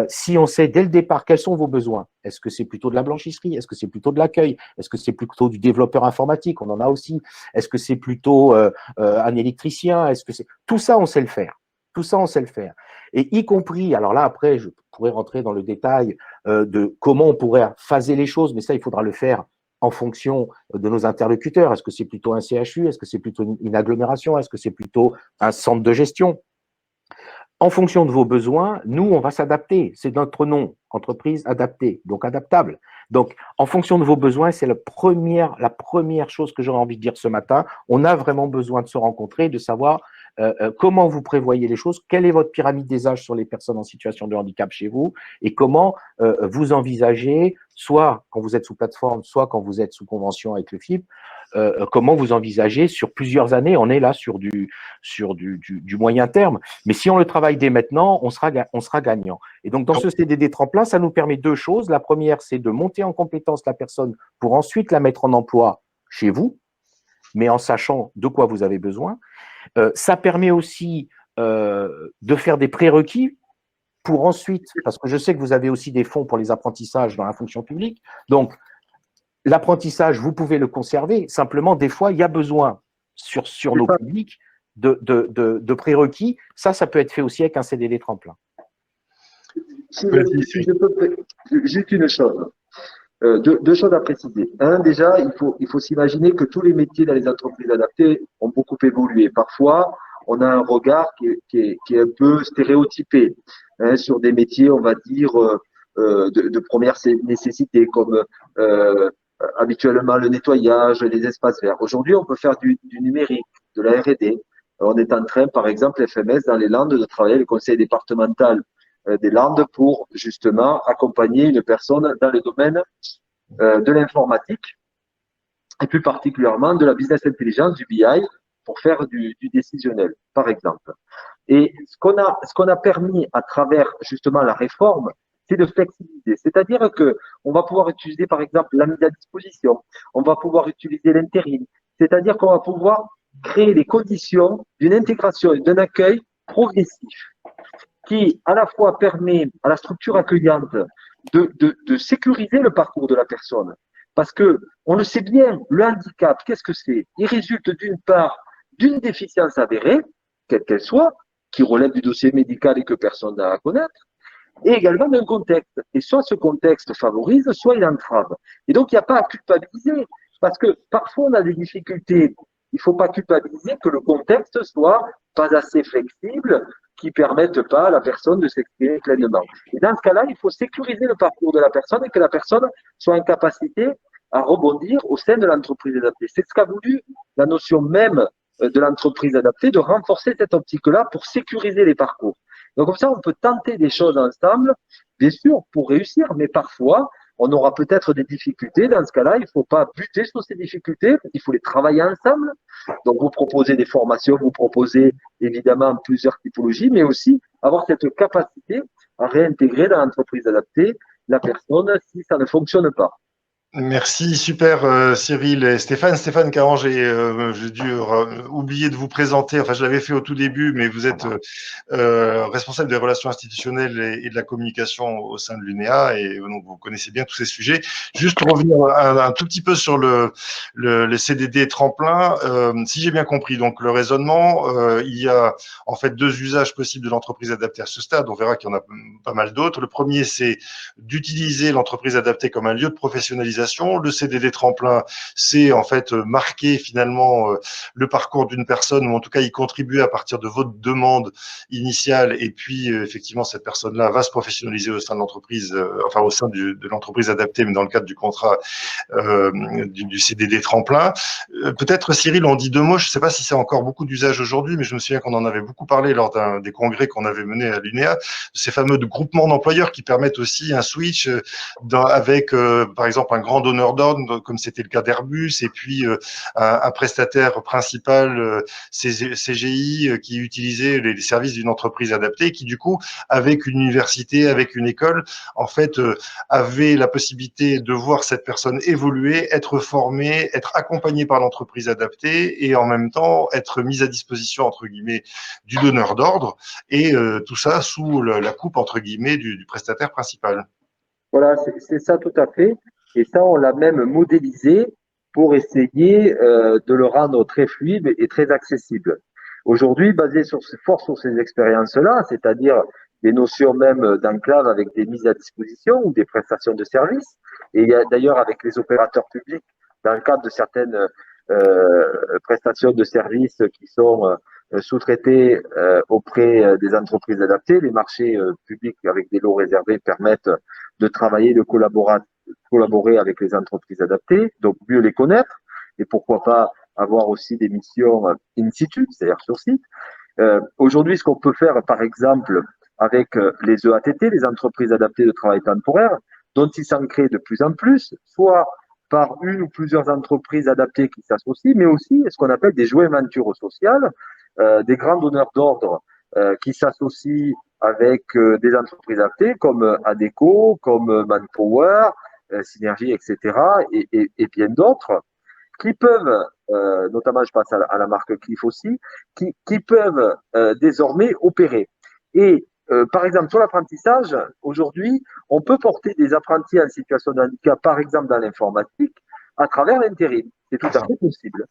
Speaker 5: Si on sait dès le départ quels sont vos besoins, est-ce que c'est plutôt de la blanchisserie, est-ce que c'est plutôt de l'accueil, est-ce que c'est plutôt du développeur informatique, on en a aussi, est-ce que c'est plutôt un électricien, est-ce que c'est… Tout ça, on sait le faire. Tout ça, on sait le faire. Et y compris, alors là, après, je pourrais rentrer dans le détail de comment on pourrait phaser les choses, mais ça, il faudra le faire en fonction de nos interlocuteurs. Est-ce que c'est plutôt un CHU? Est-ce que c'est plutôt une agglomération? Est-ce que c'est plutôt un centre de gestion? En fonction de vos besoins, nous, on va s'adapter. C'est notre nom, entreprise adaptée, donc adaptable. Donc, en fonction de vos besoins, c'est la première chose que j'aurais envie de dire ce matin. On a vraiment besoin de se rencontrer, de savoir comment vous prévoyez les choses, quelle est votre pyramide des âges sur les personnes en situation de handicap chez vous et comment vous envisagez, soit quand vous êtes sous plateforme, soit quand vous êtes sous convention avec le FIP, comment vous envisagez sur plusieurs années, on est là sur du moyen terme, mais si on le travaille dès maintenant, on sera gagnant. Et donc, dans ce CDD tremplin, ça nous permet deux choses. La première, c'est de monter en compétence la personne pour ensuite la mettre en emploi chez vous. mais en sachant de quoi vous avez besoin. Ça permet aussi de faire des prérequis pour ensuite, parce que je sais que vous avez aussi des fonds pour les apprentissages dans la fonction publique, donc l'apprentissage, vous pouvez le conserver, simplement, des fois, il y a besoin sur nos publics de prérequis. Ça peut être fait aussi avec un CDD tremplin.
Speaker 4: Si je peux, juste une chose, deux choses à préciser. Un, déjà, il faut s'imaginer que tous les métiers dans les entreprises adaptées ont beaucoup évolué. Parfois, on a un regard qui est un peu stéréotypé sur des métiers, on va dire, de première nécessité, comme habituellement le nettoyage, les espaces verts. Aujourd'hui, on peut faire du numérique, de la R&D. On est en train, par exemple, FMS dans les Landes, de travailler le conseil départemental des Landes pour justement accompagner une personne dans le domaine de l'informatique et plus particulièrement de la business intelligence, du BI, pour faire du décisionnel, par exemple. Et ce qu'on a permis à travers justement la réforme, c'est de flexibiliser. C'est-à-dire que on va pouvoir utiliser, par exemple, la mise à disposition, on va pouvoir utiliser l'intérim. C'est-à-dire qu'on va pouvoir créer les conditions d'une intégration et d'un accueil progressif qui, à la fois, permet à la structure accueillante de sécuriser le parcours de la personne. Parce que, on le sait bien, le handicap, qu'est-ce que c'est? Il résulte d'une part d'une déficience avérée, quelle qu'elle soit, qui relève du dossier médical et que personne n'a à connaître, et également d'un contexte. Et soit ce contexte favorise, soit il entrave. Et donc, il n'y a pas à culpabiliser, parce que parfois on a des difficultés. Il ne faut pas culpabiliser que le contexte soit pas assez flexible, qui permettent pas à la personne de s'exprimer pleinement. Et dans ce cas-là, il faut sécuriser le parcours de la personne et que la personne soit en capacité à rebondir au sein de l'entreprise adaptée. C'est ce qu'a voulu la notion même de l'entreprise adaptée, de renforcer cette optique-là pour sécuriser les parcours. Donc comme ça, on peut tenter des choses ensemble, bien sûr, pour réussir, mais parfois, on aura peut-être des difficultés. Dans ce cas-là, il ne faut pas buter sur ces difficultés, il faut les travailler ensemble. Donc, vous proposez des formations, vous proposez évidemment plusieurs typologies, mais aussi avoir cette capacité à réintégrer dans l'entreprise adaptée la personne si ça ne fonctionne pas.
Speaker 1: Merci, super Cyril et Stéphane. Stéphane Caron, j'ai dû oublier de vous présenter, enfin je l'avais fait au tout début, mais vous êtes responsable des relations institutionnelles et de la communication au sein de l'UNEA, et donc vous connaissez bien tous ces sujets. Juste pour revenir un tout petit peu sur le CDD tremplin, si j'ai bien compris, donc le raisonnement, il y a en fait deux usages possibles de l'entreprise adaptée à ce stade, on verra qu'il y en a pas mal d'autres. Le premier, c'est d'utiliser l'entreprise adaptée comme un lieu de professionnalisation. Le CDD tremplin, c'est en fait marquer finalement le parcours d'une personne, ou en tout cas y contribuer à partir de votre demande initiale, et puis effectivement cette personne-là va se professionnaliser au sein de l'entreprise, enfin au sein de l'entreprise adaptée, mais dans le cadre du contrat du CDD tremplin. Peut-être Cyril, on dit deux mots, je ne sais pas si c'est encore beaucoup d'usage aujourd'hui, mais je me souviens qu'on en avait beaucoup parlé lors des congrès qu'on avait menés à l'UNEA, ces fameux groupements d'employeurs qui permettent aussi un switch avec par exemple un grand donneur d'ordre, comme c'était le cas d'Airbus, et puis un prestataire principal, CGI, qui utilisait les services d'une entreprise adaptée, qui du coup, avec une université, avec une école, en fait, avait la possibilité de voir cette personne évoluer, être formée, être accompagnée par l'entreprise adaptée, et en même temps être mise à disposition, entre guillemets, du donneur d'ordre, et tout ça sous la coupe, entre guillemets, du prestataire principal.
Speaker 4: Voilà, c'est ça tout à fait. Et ça, on l'a même modélisé pour essayer de le rendre très fluide et très accessible. Aujourd'hui, basé fort sur ces expériences-là, c'est-à-dire des notions même d'enclave avec des mises à disposition ou des prestations de services, et il y a d'ailleurs avec les opérateurs publics, dans le cadre de certaines prestations de services qui sont sous-traitées auprès des entreprises adaptées, les marchés publics avec des lots réservés permettent de travailler, de collaborer avec les entreprises adaptées, donc mieux les connaître, et pourquoi pas avoir aussi des missions in situ, c'est-à-dire sur site. Aujourd'hui, ce qu'on peut faire, par exemple, avec les EATT, les entreprises adaptées de travail temporaire, dont il s'en crée de plus en plus, soit par une ou plusieurs entreprises adaptées qui s'associent, mais aussi ce qu'on appelle des joint ventures sociales, des grands donneurs d'ordre qui s'associent avec des entreprises adaptées comme ADECO, comme Manpower, Synergie, etc., et bien d'autres, qui peuvent notamment je pense à la marque Cliff aussi, qui peuvent désormais opérer. Et par exemple, sur l'apprentissage, aujourd'hui, on peut porter des apprentis en situation de handicap, par exemple dans l'informatique, à travers l'intérim. C'est tout à fait possible.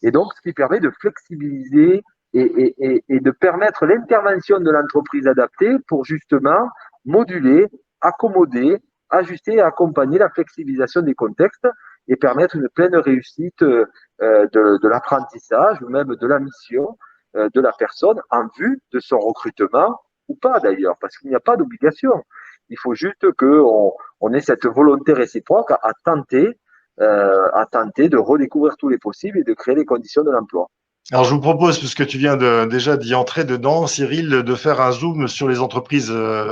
Speaker 4: Et donc, ce qui permet de flexibiliser et de permettre l'intervention de l'entreprise adaptée pour justement moduler, accommoder, ajuster et accompagner la flexibilisation des contextes et permettre une pleine réussite de l'apprentissage ou même de la mission de la personne en vue de son recrutement ou pas d'ailleurs, parce qu'il n'y a pas d'obligation. Il faut juste qu'on ait cette volonté réciproque à tenter de redécouvrir tous les possibles et de créer les conditions de l'emploi.
Speaker 1: Alors, je vous propose, puisque tu viens déjà d'y entrer dedans, Cyril, de faire un zoom sur les entreprises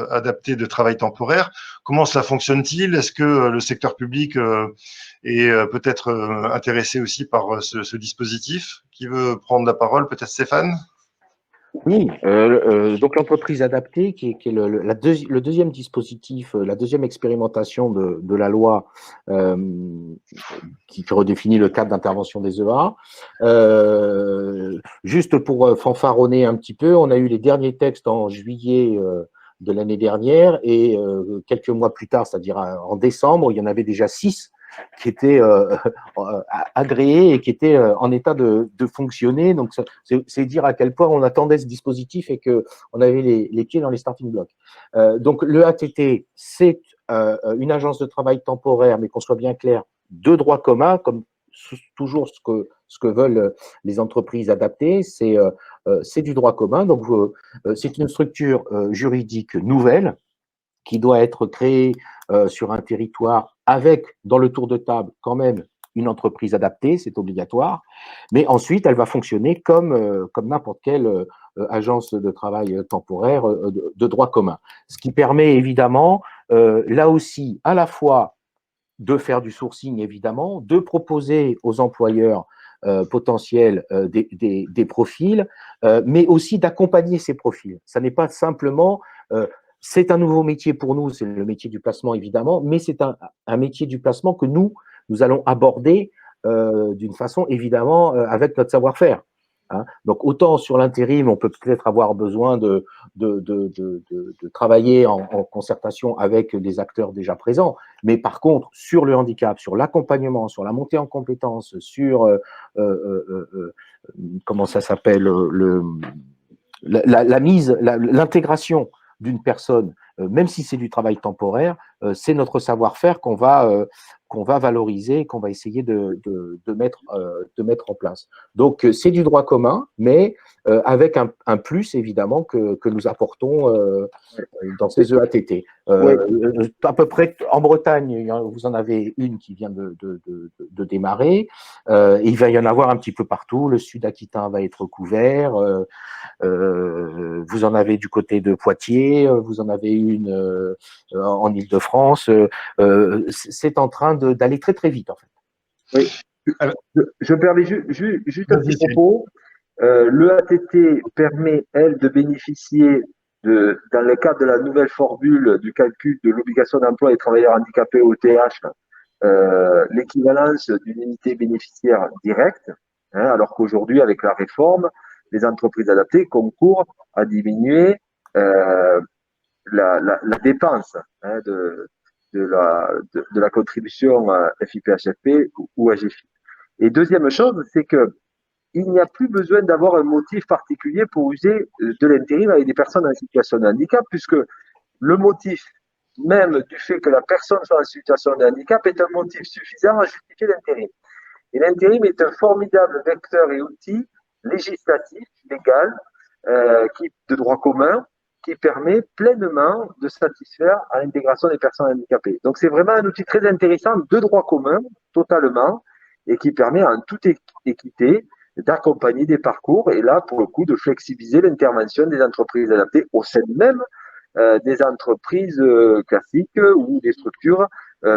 Speaker 1: adaptées de travail temporaire. Comment cela fonctionne-t-il? Est-ce que le secteur public est peut-être intéressé aussi par ce dispositif? Qui veut prendre la parole? Peut-être Stéphane?
Speaker 5: Oui, donc l'entreprise adaptée, qui est le deuxième dispositif, la deuxième expérimentation de la loi qui redéfinit le cadre d'intervention des EA. Juste pour fanfaronner un petit peu, on a eu les derniers textes en juillet de l'année dernière et quelques mois plus tard, c'est-à-dire en décembre, il y en avait déjà 6 qui étaient agréés et qui étaient en état de fonctionner. Donc, c'est dire à quel point on attendait ce dispositif et qu'on avait les pieds dans les starting blocks. Donc, le ATT, c'est une agence de travail temporaire, mais qu'on soit bien clair, de droit commun, comme toujours ce que veulent les entreprises adaptées, c'est du droit commun. Donc, c'est une structure juridique nouvelle qui doit être créée sur un territoire avec, dans le tour de table, quand même, une entreprise adaptée, c'est obligatoire, mais ensuite, elle va fonctionner comme n'importe quelle agence de travail temporaire de droit commun. Ce qui permet évidemment, là aussi, à la fois de faire du sourcing, évidemment, de proposer aux employeurs potentiels des profils, mais aussi d'accompagner ces profils. Ça n'est pas simplement… c'est un nouveau métier pour nous, c'est le métier du placement évidemment, mais c'est un métier du placement que nous allons aborder d'une façon évidemment avec notre savoir-faire. Hein. Donc autant sur l'intérim, on peut peut-être avoir besoin de travailler en concertation avec des acteurs déjà présents, mais par contre sur le handicap, sur l'accompagnement, sur la montée en compétences, sur comment ça s'appelle, l'intégration d'une personne, même si c'est du travail temporaire, c'est notre savoir-faire qu'on va valoriser, qu'on va essayer de mettre en place. Donc, c'est du droit commun, mais avec un plus, évidemment, que nous apportons dans ces EATT.
Speaker 4: Oui.
Speaker 5: À peu près, en Bretagne, vous en avez une qui vient de démarrer. Il va y en avoir un petit peu partout. Le sud aquitain va être couvert. Vous en avez du côté de Poitiers, vous en avez une en Île-de-France. C'est en train d'aller très très vite en fait.
Speaker 4: Oui. Je me permets juste un petit propos. L'EATT permet, elle, de bénéficier dans le cadre de la nouvelle formule du calcul de l'obligation d'emploi des travailleurs handicapés OTH, l'équivalence d'une unité bénéficiaire directe, hein, alors qu'aujourd'hui, avec la réforme, les entreprises adaptées concourent à diminuer la dépense hein, de la contribution FIPHFP ou AGFI. Et deuxième chose, c'est que il n'y a plus besoin d'avoir un motif particulier pour user de l'intérim avec des personnes en situation de handicap, puisque le motif même du fait que la personne soit en situation de handicap est un motif suffisant à justifier l'intérim. Et l'intérim est un formidable vecteur et outil législatif, légal, de droit commun, qui permet pleinement de satisfaire à l'intégration des personnes handicapées. Donc c'est vraiment un outil très intéressant de droit commun, totalement, et qui permet en toute équité d'accompagner des parcours et là, pour le coup, de flexibiliser l'intervention des entreprises adaptées au sein même des entreprises classiques ou des structures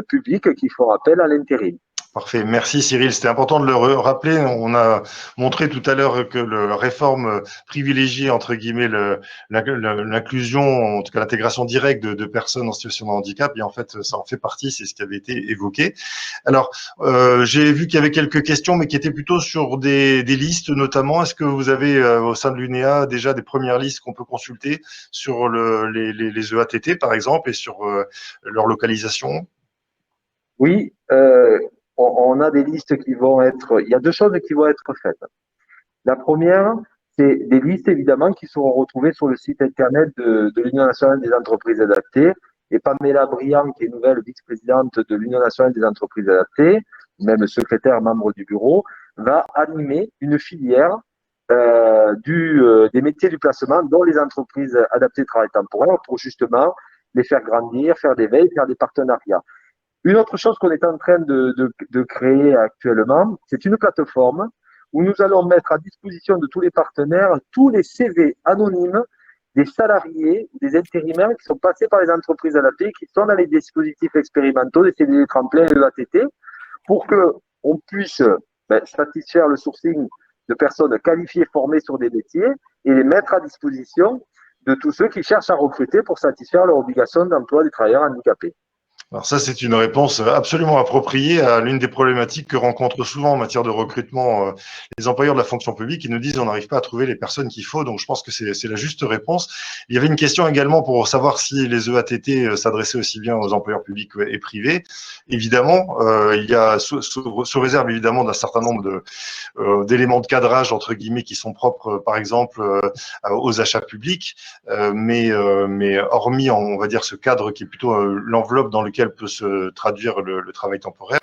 Speaker 4: publiques qui font appel à l'intérim.
Speaker 1: Parfait. Merci Cyril. C'était important de le rappeler. On a montré tout à l'heure que la réforme privilégie, entre guillemets, l'inclusion, en tout cas l'intégration directe de personnes en situation de handicap. Et en fait, ça en fait partie. C'est ce qui avait été évoqué. Alors, j'ai vu qu'il y avait quelques questions, mais qui étaient plutôt sur des listes notamment. Est-ce que vous avez au sein de l'UNEA déjà des premières listes qu'on peut consulter sur les EATT, par exemple, et sur leur localisation?
Speaker 4: Oui, on a des listes qui vont être. Il y a deux choses qui vont être faites. La première, c'est des listes évidemment qui seront retrouvées sur le site internet de l'Union nationale des entreprises adaptées. Et Pamela Briand, qui est nouvelle vice-présidente de l'Union nationale des entreprises adaptées, même secrétaire membre du bureau, va animer une filière des métiers du placement, dont les entreprises adaptées de travail temporaire, pour justement les faire grandir, faire des veilles, faire des partenariats. Une autre chose qu'on est en train de créer actuellement, c'est une plateforme où nous allons mettre à disposition de tous les partenaires tous les CV anonymes des salariés ou des intérimaires qui sont passés par les entreprises adaptées, qui sont dans les dispositifs expérimentaux des CDD tremplin et EATT, pour qu'on puisse satisfaire le sourcing de personnes qualifiées, formées sur des métiers et les mettre à disposition de tous ceux qui cherchent à recruter pour satisfaire leur obligation d'emploi des travailleurs handicapés.
Speaker 1: Alors ça, c'est une réponse absolument appropriée à l'une des problématiques que rencontrent souvent en matière de recrutement les employeurs de la fonction publique. Ils nous disent on n'arrive pas à trouver les personnes qu'il faut. Donc je pense que c'est la juste réponse. Il y avait une question également pour savoir si les EATT s'adressaient aussi bien aux employeurs publics et privés. Évidemment, il y a sous réserve évidemment d'un certain nombre d'éléments de cadrage entre guillemets qui sont propres, par exemple, aux achats publics. Mais hormis, on va dire, ce cadre qui est plutôt l'enveloppe dans lequel peut se traduire le travail temporaire,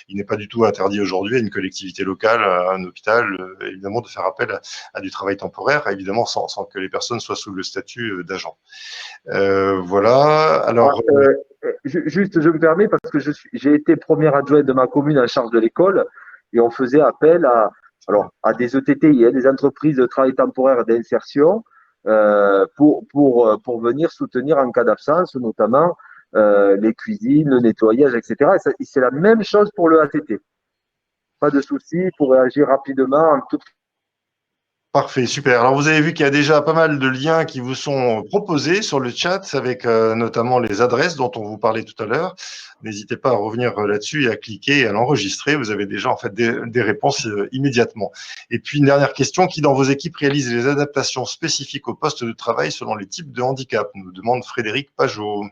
Speaker 1: il n'est pas du tout interdit aujourd'hui à une collectivité locale, à un hôpital, évidemment, de faire appel à du travail temporaire, évidemment, sans que les personnes soient sous le statut d'agent. Voilà. Alors,
Speaker 4: juste, je me permets parce que j'ai été premier adjoint de ma commune en charge de l'école et on faisait appel à des ETTI, des entreprises de travail temporaire d'insertion, pour venir soutenir en cas d'absence, notamment les cuisines, le nettoyage, etc. Et c'est la même chose pour le ATT. Pas de souci pour réagir rapidement en toute.
Speaker 1: Parfait, super. Alors vous avez vu qu'il y a déjà pas mal de liens qui vous sont proposés sur le chat avec notamment les adresses dont on vous parlait tout à l'heure. N'hésitez pas à revenir là-dessus et à cliquer et à l'enregistrer. Vous avez déjà en fait des réponses immédiatement. Et puis une dernière question, qui dans vos équipes réalise les adaptations spécifiques au poste de travail selon les types de handicap, nous demande Frédéric Pajot.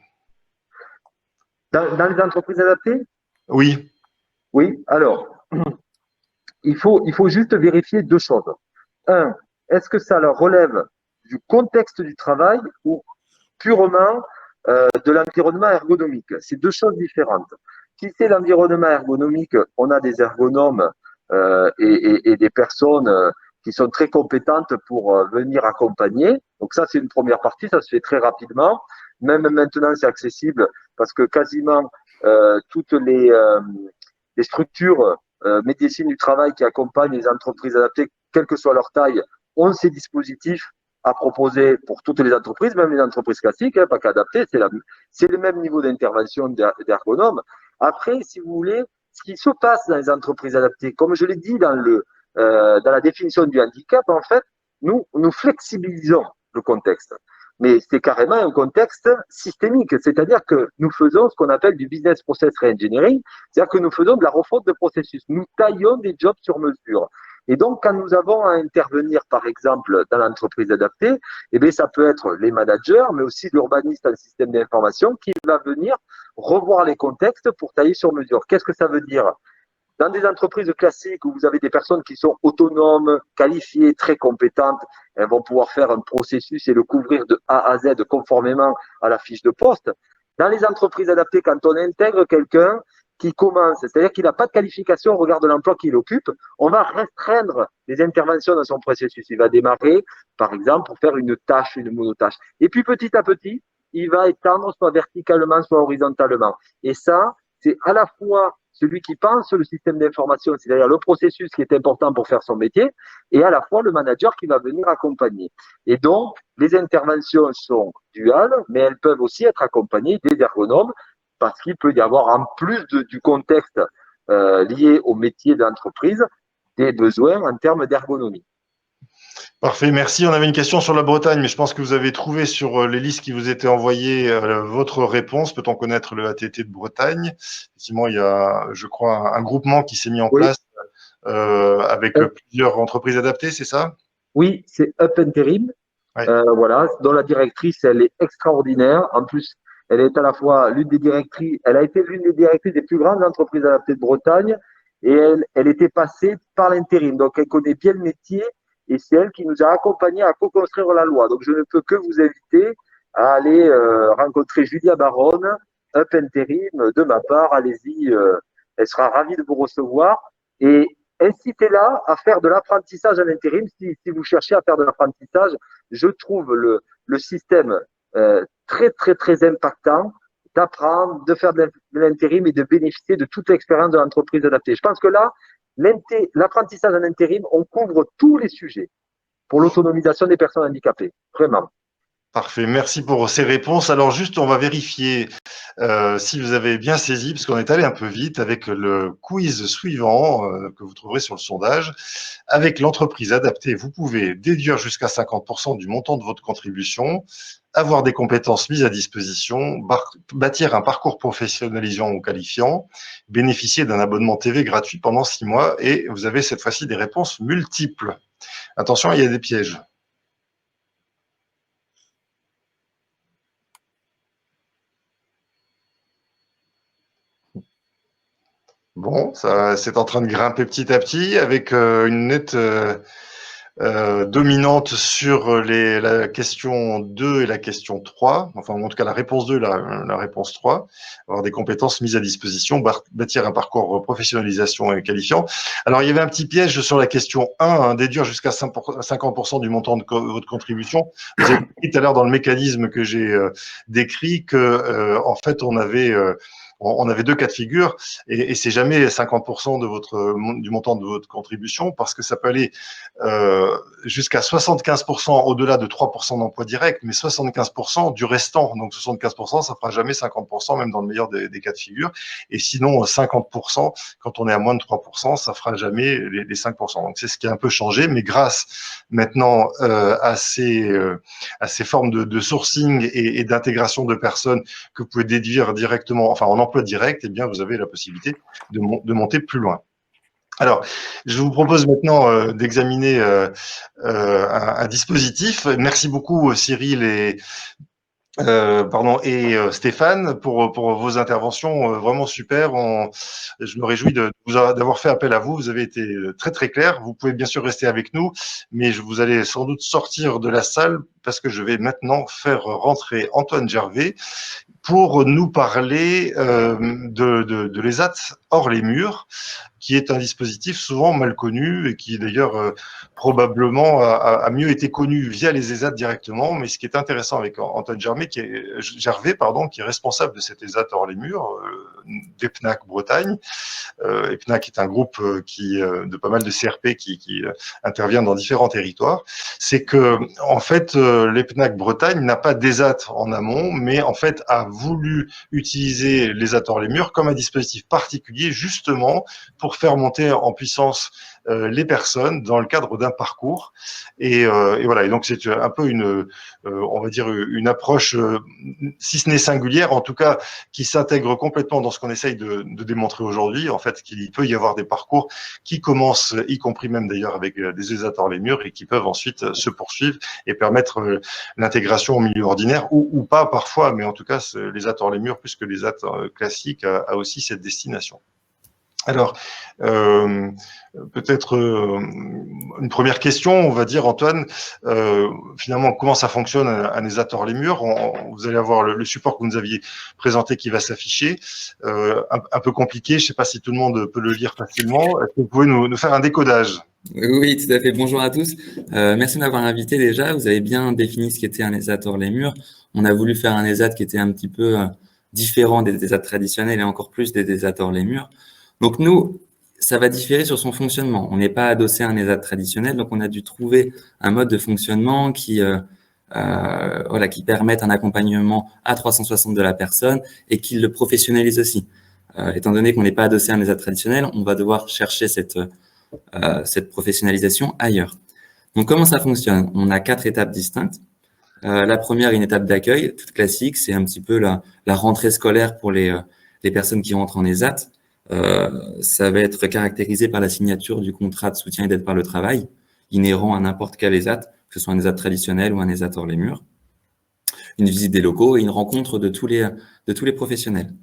Speaker 4: Dans les entreprises adaptées?
Speaker 1: Oui.
Speaker 4: Oui, alors, il faut juste vérifier deux choses. Un, est-ce que ça leur relève du contexte du travail ou purement de l'environnement ergonomique? C'est deux choses différentes. Si c'est l'environnement ergonomique, on a des ergonomes et des personnes qui sont très compétentes pour venir accompagner. Donc ça, c'est une première partie, ça se fait très rapidement. Même maintenant, c'est accessible parce que quasiment toutes les structures médecine du travail qui accompagnent les entreprises adaptées, quelle que soit leur taille, ont ces dispositifs à proposer pour toutes les entreprises, même les entreprises classiques, pas qu'adaptées, c'est le même niveau d'intervention d'ergonomes. Après, si vous voulez, ce qui se passe dans les entreprises adaptées, comme je l'ai dit dans la définition du handicap, en fait, nous flexibilisons le contexte. Mais c'est carrément un contexte systémique, c'est-à-dire que nous faisons ce qu'on appelle du business process reengineering, c'est-à-dire que nous faisons de la refonte de processus, nous taillons des jobs sur mesure. Et donc, quand nous avons à intervenir, par exemple, dans l'entreprise adaptée, eh bien, ça peut être les managers, mais aussi l'urbaniste en système d'information qui va venir revoir les contextes pour tailler sur mesure. Qu'est-ce que ça veut dire? Dans des entreprises classiques où vous avez des personnes qui sont autonomes, qualifiées, très compétentes, elles vont pouvoir faire un processus et le couvrir de A à Z conformément à la fiche de poste. Dans les entreprises adaptées, quand on intègre quelqu'un qui commence, c'est-à-dire qu'il n'a pas de qualification au regard de l'emploi qu'il occupe, on va restreindre les interventions dans son processus. Il va démarrer, par exemple, pour faire une tâche, une monotâche. Et puis petit à petit, il va étendre soit verticalement, soit horizontalement. Et ça, c'est à la fois celui qui pense le système d'information, c'est-à-dire le processus qui est important pour faire son métier, et à la fois le manager qui va venir accompagner. Et donc, les interventions sont duales, mais elles peuvent aussi être accompagnées des ergonomes, parce qu'il peut y avoir, en plus du contexte liés au métier de l'entreprise des besoins en termes d'ergonomie.
Speaker 1: Parfait, merci. On avait une question sur la Bretagne, mais je pense que vous avez trouvé sur les listes qui vous étaient envoyées votre réponse. Peut-on connaître le ATT de Bretagne? Effectivement, il y a, je crois, un groupement qui s'est mis en
Speaker 4: Oui,
Speaker 1: place avec plusieurs entreprises adaptées, c'est ça?
Speaker 4: oui, c'est Up Interim,
Speaker 1: Oui.
Speaker 4: voilà, dont la directrice, elle est extraordinaire. En plus, elle est à la fois l'une des directrices, elle a été l'une des directrices des plus grandes entreprises adaptées de Bretagne et elle était passée par l'intérim. Donc, elle connaît bien le métier et c'est elle qui nous a accompagnés à co-construire la loi. Donc, je ne peux que vous inviter à aller rencontrer Julia Baronne, Up Interim, de ma part. Allez-y, elle sera ravie de vous recevoir et incitez-la à faire de l'apprentissage en intérim. Si vous cherchez à faire de l'apprentissage, je trouve le système très, très, très impactant d'apprendre, de faire de l'intérim et de bénéficier de toute l'expérience de l'entreprise adaptée. Je pense que là, l'apprentissage en intérim, on couvre tous les sujets pour l'autonomisation des personnes handicapées. Vraiment.
Speaker 1: Parfait, merci pour ces réponses. Alors juste, on va vérifier si vous avez bien saisi, parce qu'on est allé un peu vite avec le quiz suivant que vous trouverez sur le sondage. Avec l'entreprise adaptée, vous pouvez déduire jusqu'à 50% du montant de votre contribution, avoir des compétences mises à disposition, bâtir un parcours professionnalisant ou qualifiant, bénéficier d'un abonnement TV gratuit pendant 6 mois et vous avez cette fois-ci des réponses multiples. Attention, il y a des pièges. Bon, ça, c'est en train de grimper petit à petit avec une nette dominante sur la question 2 et la question 3. Enfin, en tout cas, la réponse 2 et la réponse 3. Avoir des compétences mises à disposition, bâtir un parcours professionnalisation et qualifiant. Alors, il y avait un petit piège sur la question 1, hein, déduire jusqu'à 50% du montant de votre contribution. Vous avez dit tout à l'heure dans le mécanisme que j'ai décrit que, en fait, on avait deux cas de figure et c'est jamais 50% du montant de votre contribution parce que ça peut aller jusqu'à 75% au-delà de 3% d'emploi direct, mais 75% du restant. Donc 75%, ça fera jamais 50%, même dans le meilleur des cas de figure. Et sinon, 50%, quand on est à moins de 3%, ça fera jamais les 5%. Donc c'est ce qui a un peu changé, mais grâce maintenant à ces formes de sourcing et d'intégration de personnes que vous pouvez déduire directement, enfin en emploi direct, eh bien vous avez la possibilité de monter plus loin. Alors, je vous propose maintenant d'examiner un dispositif. Merci beaucoup Cyril et Stéphane pour vos interventions vraiment super. Je me réjouis d'avoir fait appel à vous. Vous avez été très très clair. Vous pouvez bien sûr rester avec nous, mais vous allez sans doute sortir de la salle parce que je vais maintenant faire rentrer Antoine Gervais pour nous parler de l'ESAT hors les murs, qui est un dispositif souvent mal connu et qui d'ailleurs probablement a mieux été connu via les ESAT directement. Mais ce qui est intéressant avec Antoine Gervais, qui est responsable de cet ESAT hors les murs d'EPNAC Bretagne. EPNAC est un groupe de pas mal de CRP qui intervient dans différents territoires. C'est que en fait l'EPNAC Bretagne n'a pas d'ESAT en amont, mais en fait a voulu utiliser l'ESAT hors les murs comme un dispositif particulier justement pour faire monter en puissance les personnes dans le cadre d'un parcours et voilà. Et donc c'est un peu on va dire une approche, si ce n'est singulière, en tout cas qui s'intègre complètement dans ce qu'on essaye de démontrer aujourd'hui. En fait, qu'il peut y avoir des parcours qui commencent, y compris même d'ailleurs avec des ESAT hors les murs et qui peuvent ensuite se poursuivre et permettre l'intégration au milieu ordinaire ou pas parfois, mais en tout cas les ESAT hors les murs plus que les ESAT classiques a aussi cette destination. Alors, peut-être une première question, on va dire, Antoine, finalement, comment ça fonctionne un ESAT hors les murs? Vous allez avoir le support que vous nous aviez présenté qui va s'afficher, un peu compliqué, je ne sais pas si tout le monde peut le lire facilement. Est-ce que vous pouvez nous faire un décodage?
Speaker 6: Oui, tout à fait. Bonjour à tous. Merci de m'avoir invité déjà. Vous avez bien défini ce qu'était un ESAT hors les murs. On a voulu faire un ESAT qui était un petit peu différent des ESAT traditionnels et encore plus des ESAT hors les murs. Donc nous, ça va différer sur son fonctionnement. On n'est pas adossé à un ESAT traditionnel, donc on a dû trouver un mode de fonctionnement qui permette un accompagnement à 360 de la personne et qui le professionnalise aussi. étant donné qu'on n'est pas adossé à un ESAT traditionnel, on va devoir chercher cette professionnalisation ailleurs. Donc, comment ça fonctionne? On a 4 étapes distinctes. La première, une étape d'accueil, toute classique, c'est un petit peu la rentrée scolaire pour les personnes qui rentrent en ESAT. Ça va être caractérisé par la signature du contrat de soutien et d'aide par le travail, inhérent à n'importe quel ESAT, que ce soit un ESAT traditionnel ou un ESAT hors les murs. Une visite des locaux et une rencontre de tous les professionnels.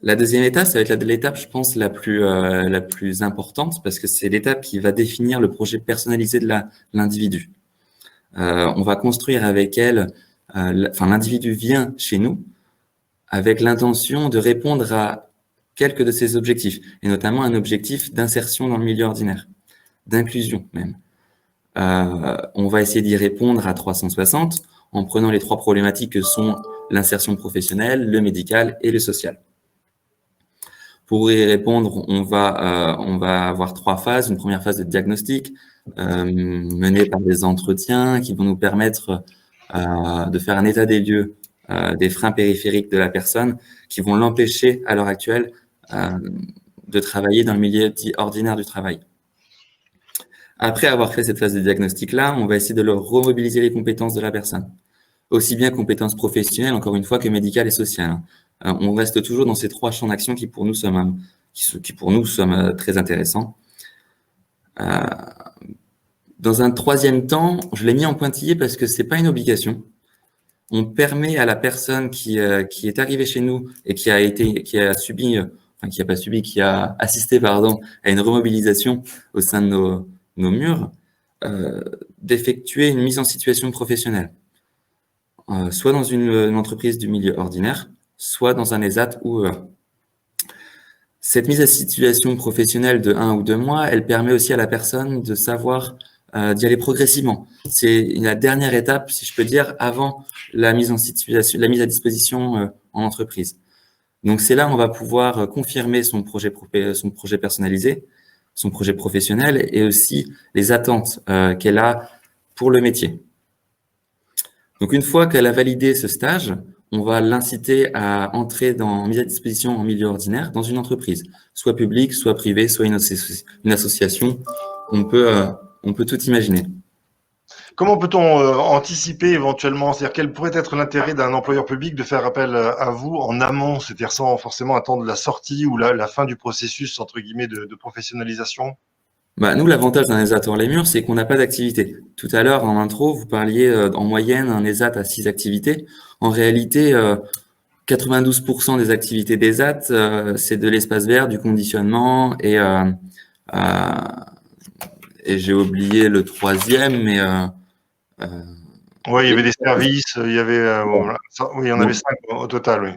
Speaker 6: La deuxième étape, ça va être l'étape, je pense, la plus importante, parce que c'est l'étape qui va définir le projet personnalisé de l'individu. On va construire avec elle, l'individu vient chez nous avec l'intention de répondre à quelques de ses objectifs, et notamment un objectif d'insertion dans le milieu ordinaire, d'inclusion même. On va essayer d'y répondre à 360 en prenant les 3 problématiques que sont l'insertion professionnelle, le médical et le social. Pour y répondre, on va avoir 3 phases. Une première phase de diagnostic menée par des entretiens qui vont nous permettre de faire un état des lieux des freins périphériques de la personne qui vont l'empêcher à l'heure actuelle de travailler dans le milieu dit ordinaire du travail. Après avoir fait cette phase de diagnostic-là, on va essayer de leur remobiliser les compétences de la personne. Aussi bien compétences professionnelles, encore une fois, que médicales et sociales. On reste toujours dans ces 3 champs d'action qui pour nous sont très intéressants. Dans un troisième temps, je l'ai mis en pointillé parce que c'est pas une obligation. On permet à la personne qui est arrivée chez nous et qui a assisté, à une remobilisation au sein de nos murs, d'effectuer une mise en situation professionnelle, soit dans une entreprise du milieu ordinaire, soit dans un ESAT ou cette mise en situation professionnelle de 1 ou 2 mois, elle permet aussi à la personne de savoir d'y aller progressivement. C'est la dernière étape, si je peux dire, avant la mise en situation, la mise à disposition en entreprise. Donc c'est là où on va pouvoir confirmer son projet personnalisé, son projet professionnel et aussi les attentes qu'elle a pour le métier. Donc une fois qu'elle a validé ce stage, on va l'inciter à entrer en mise à disposition en milieu ordinaire dans une entreprise, soit publique, soit privée, soit une association. On peut tout imaginer.
Speaker 1: Comment peut-on anticiper éventuellement, c'est-à-dire quel pourrait être l'intérêt d'un employeur public de faire appel à vous en amont, c'est-à-dire sans forcément attendre la sortie ou la fin du processus entre guillemets de professionnalisation?
Speaker 6: Nous, l'avantage d'un ESAT hors les murs, c'est qu'on n'a pas d'activité. Tout à l'heure, en intro, vous parliez en moyenne un ESAT à 6 activités. En réalité, 92% des activités d'ESAT, c'est de l'espace vert, du conditionnement et j'ai oublié le troisième, mais
Speaker 1: oui, il y avait des services, il y avait oui, il y en avait 5 au total, oui.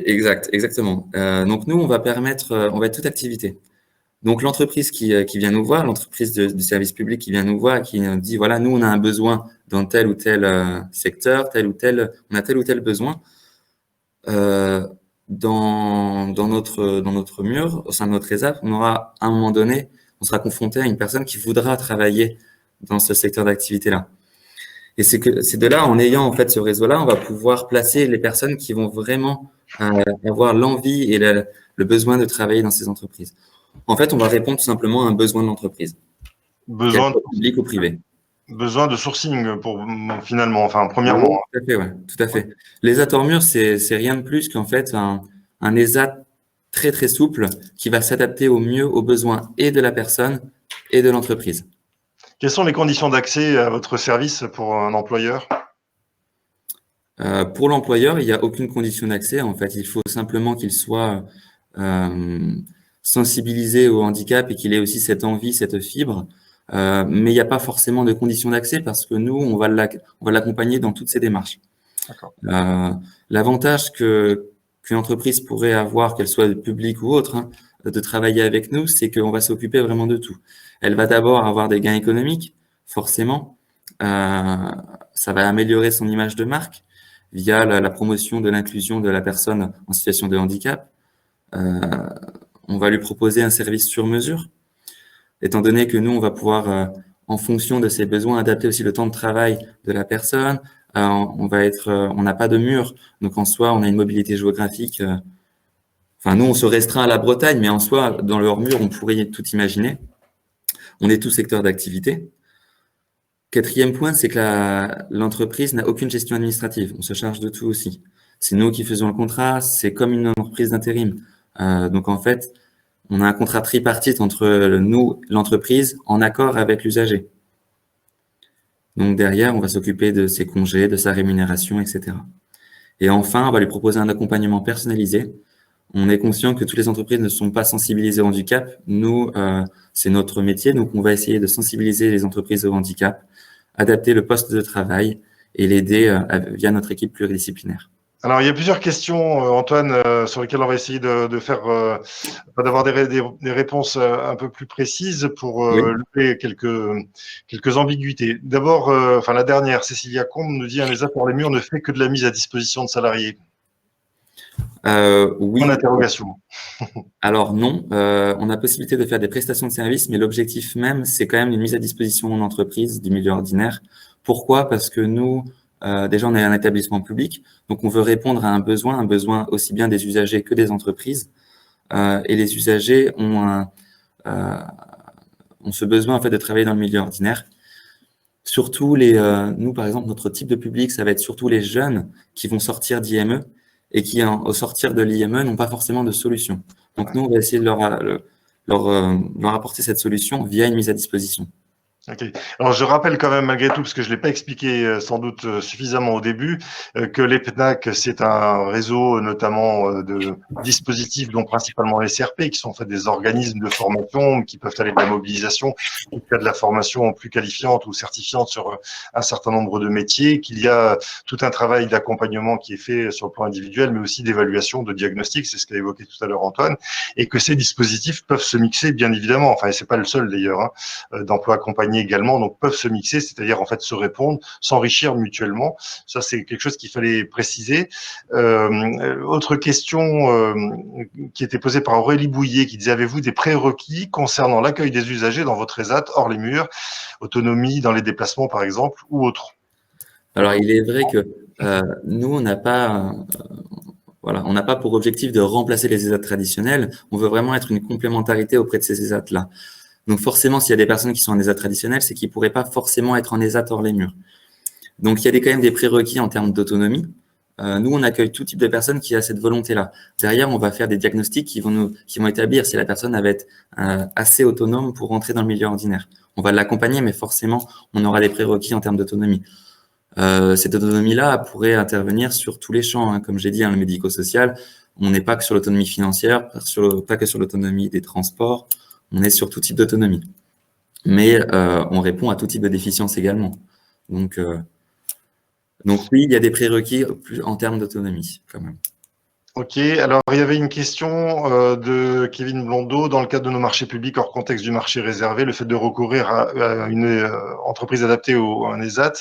Speaker 6: Exactement. Donc nous, on va être toute activité. Donc l'entreprise qui vient nous voir, l'entreprise du service public qui vient nous voir, qui nous dit voilà, nous on a un besoin dans tel ou tel secteur, on a tel ou tel besoin dans notre mur, au sein de notre ESAT, on aura à un moment donné, on sera confronté à une personne qui voudra travailler dans ce secteur d'activité-là. Et c'est de là, en ayant en fait ce réseau-là, on va pouvoir placer les personnes qui vont vraiment avoir l'envie et le besoin de travailler dans ces entreprises. En fait, on va répondre tout simplement à un besoin de l'entreprise.
Speaker 1: Besoin de
Speaker 6: public ou privé.
Speaker 1: Besoin de sourcing finalement, enfin premièrement.
Speaker 6: Tout à fait, ouais, tout à fait. L'ESAT hors mur, c'est rien de plus qu'en fait un ESAT très très souple qui va s'adapter au mieux aux besoins et de la personne et de l'entreprise.
Speaker 1: Quelles sont les conditions d'accès à votre service pour un employeur?
Speaker 6: Pour l'employeur, il n'y a aucune condition d'accès. En fait, il faut simplement qu'il soit sensibilisé au handicap et qu'il ait aussi cette envie, cette fibre. Mais il n'y a pas forcément de conditions d'accès parce que nous, on va l'accompagner dans toutes ces démarches. L'avantage qu'une entreprise pourrait avoir, qu'elle soit publique ou autre, de travailler avec nous, c'est qu'on va s'occuper vraiment de tout. Elle va d'abord avoir des gains économiques, forcément. Ça va améliorer son image de marque via la promotion de l'inclusion de la personne en situation de handicap. On va lui proposer un service sur mesure, étant donné que nous, on va pouvoir, en fonction de ses besoins, adapter aussi le temps de travail de la personne. On n'a pas de mur, donc en soi, on a une mobilité géographique Enfin, nous, on se restreint à la Bretagne, mais en soi, dans leur mur, on pourrait tout imaginer. On est tout secteur d'activité. Quatrième point, c'est que l'entreprise n'a aucune gestion administrative. On se charge de tout aussi. C'est nous qui faisons le contrat. C'est comme une entreprise d'intérim. Donc, en fait, on a un contrat tripartite entre nous, l'entreprise, en accord avec l'usager. Donc, derrière, on va s'occuper de ses congés, de sa rémunération, etc. Et enfin, on va lui proposer un accompagnement personnalisé. On est conscient que toutes les entreprises ne sont pas sensibilisées au handicap. Nous, c'est notre métier, donc on va essayer de sensibiliser les entreprises au handicap, adapter le poste de travail et l'aider via notre équipe pluridisciplinaire.
Speaker 1: Alors, il y a plusieurs questions, Antoine, sur lesquelles on va essayer d'avoir des réponses un peu plus précises pour lever quelques ambiguïtés. D'abord, la dernière, Cécilia Combe nous dit un ESAT pour les murs ne fait que de la mise à disposition de salariés.
Speaker 6: Oui.
Speaker 1: Mon interrogation.
Speaker 6: Alors non, on a possibilité de faire des prestations de services, mais l'objectif même, c'est quand même une mise à disposition en entreprise du milieu ordinaire. Pourquoi? Parce que nous, déjà, on est un établissement public, donc on veut répondre à un besoin aussi bien des usagers que des entreprises. Et les usagers ont ce besoin en fait de travailler dans le milieu ordinaire. Surtout nous, par exemple, notre type de public, ça va être surtout les jeunes qui vont sortir d'IME et qui, au sortir de l'IME, n'ont pas forcément de solution. Donc, nous, on va essayer de leur apporter cette solution via une mise à disposition.
Speaker 1: Ok. Alors, je rappelle quand même, malgré tout, parce que je ne l'ai pas expliqué sans doute suffisamment au début, que l'EPNAC, c'est un réseau notamment de dispositifs, dont principalement les CRP, qui sont en fait des organismes de formation qui peuvent aller de la mobilisation jusqu'à de la formation plus qualifiante ou certifiante sur un certain nombre de métiers, qu'il y a tout un travail d'accompagnement qui est fait sur le plan individuel, mais aussi d'évaluation, de diagnostic, c'est ce qu'a évoqué tout à l'heure Antoine, et que ces dispositifs peuvent se mixer, bien évidemment, enfin, et c'est pas le seul d'ailleurs, d'emploi accompagné également, donc peuvent se mixer, c'est-à-dire en fait se répondre, s'enrichir mutuellement. Ça, c'est quelque chose qu'il fallait préciser. Autre question qui était posée par Aurélie Bouillet, qui disait: avez-vous des prérequis concernant l'accueil des usagers dans votre ESAT hors les murs, autonomie dans les déplacements par exemple, ou autre?
Speaker 6: Alors, il est vrai que nous, on n'a pas pour objectif de remplacer les ESAT traditionnels. On veut vraiment être une complémentarité auprès de ces ESAT-là. Donc forcément, s'il y a des personnes qui sont en ESAT traditionnel, c'est qu'ils ne pourraient pas forcément être en ESAT hors les murs. Donc il y a quand même des prérequis en termes d'autonomie. Nous, on accueille tout type de personnes qui a cette volonté-là. Derrière, on va faire des diagnostics qui vont établir si la personne va être assez autonome pour rentrer dans le milieu ordinaire. On va l'accompagner, mais forcément, on aura des prérequis en termes d'autonomie. Cette autonomie-là pourrait intervenir sur tous les champs, hein. Comme j'ai dit, le médico-social, on n'est pas que sur l'autonomie financière, pas que sur l'autonomie des transports. On est sur tout type d'autonomie. Mais on répond à tout type de déficience également. Donc oui, il y a des prérequis en termes d'autonomie quand même.
Speaker 1: Ok, alors il y avait une question de Kevin Blondeau. Dans le cadre de nos marchés publics hors contexte du marché réservé, le fait de recourir à une entreprise adaptée ou à un ESAT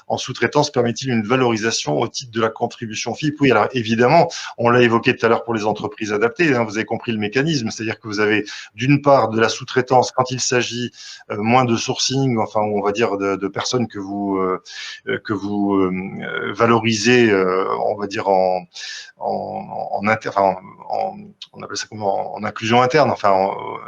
Speaker 1: en sous-traitance permet-il une valorisation au titre de la contribution FIP? Oui, alors évidemment, on l'a évoqué tout à l'heure pour les entreprises adaptées, hein, vous avez compris le mécanisme, c'est-à-dire que vous avez d'une part de la sous-traitance quand il s'agit moins de sourcing, enfin on va dire de personnes que vous valorisez, on va dire on appelle ça comment, en inclusion interne,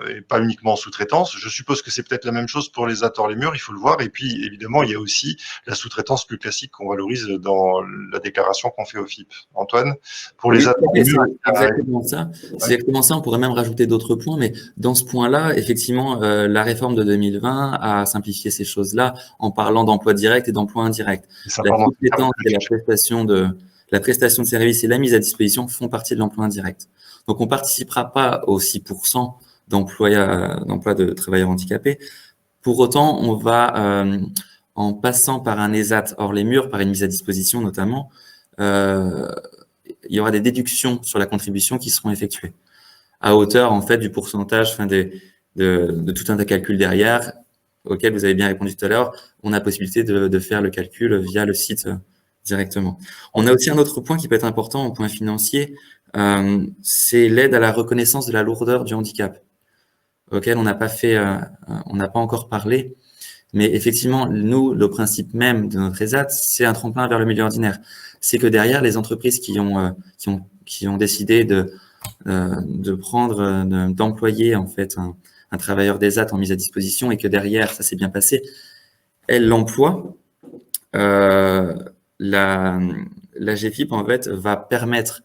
Speaker 1: et pas uniquement en sous-traitance. Je suppose que c'est peut-être la même chose pour les hors les murs, il faut le voir. Et puis, évidemment, il y a aussi la sous-traitance plus classique qu'on valorise dans la déclaration qu'on fait au FIP. Antoine, pour les hors les murs.
Speaker 6: C'est exactement ça. C'est exactement ça. On pourrait même rajouter d'autres points, mais dans ce point-là, effectivement, la réforme de 2020 a simplifié ces choses-là en parlant d'emploi direct et d'emploi indirect. La sous-traitance et la prestation de service et la mise à disposition font partie de l'emploi indirect. Donc, on ne participera pas aux 6% d'emploi de travailleurs handicapés. Pour autant, on va, en passant par un ESAT hors les murs, par une mise à disposition notamment, il y aura des déductions sur la contribution qui seront effectuées à hauteur en fait du pourcentage de tout un tas de calculs derrière, auquel vous avez bien répondu tout à l'heure. On a possibilité de faire le calcul via le site directement. On a aussi un autre point qui peut être important au point financier, c'est l'aide à la reconnaissance de la lourdeur du handicap, auquel on n'a pas encore parlé. Mais effectivement, nous, le principe même de notre ESAT, c'est un tremplin vers le milieu ordinaire. C'est que derrière, les entreprises qui ont décidé d'employer en fait un travailleur d'ESAT en mise à disposition et que derrière, ça s'est bien passé, elle l'emploie, la GFIP en fait va permettre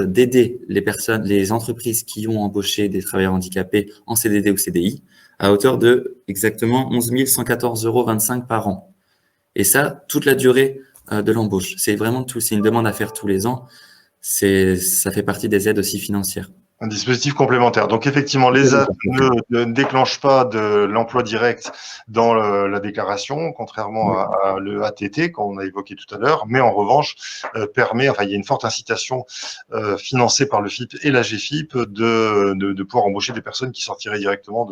Speaker 6: d'aider les entreprises qui ont embauché des travailleurs handicapés en CDD ou CDI à hauteur de exactement 11 114,25 € par an. Et ça, toute la durée de l'embauche. C'est une demande à faire tous les ans. Ça fait partie des aides aussi financières.
Speaker 1: Un dispositif complémentaire. Donc effectivement, l'ESAT ne déclenche pas de l'emploi direct dans la déclaration, contrairement à le ATT qu'on a évoqué tout à l'heure, mais en revanche il y a une forte incitation financée par le FIP et la GFIP de pouvoir embaucher des personnes qui sortiraient directement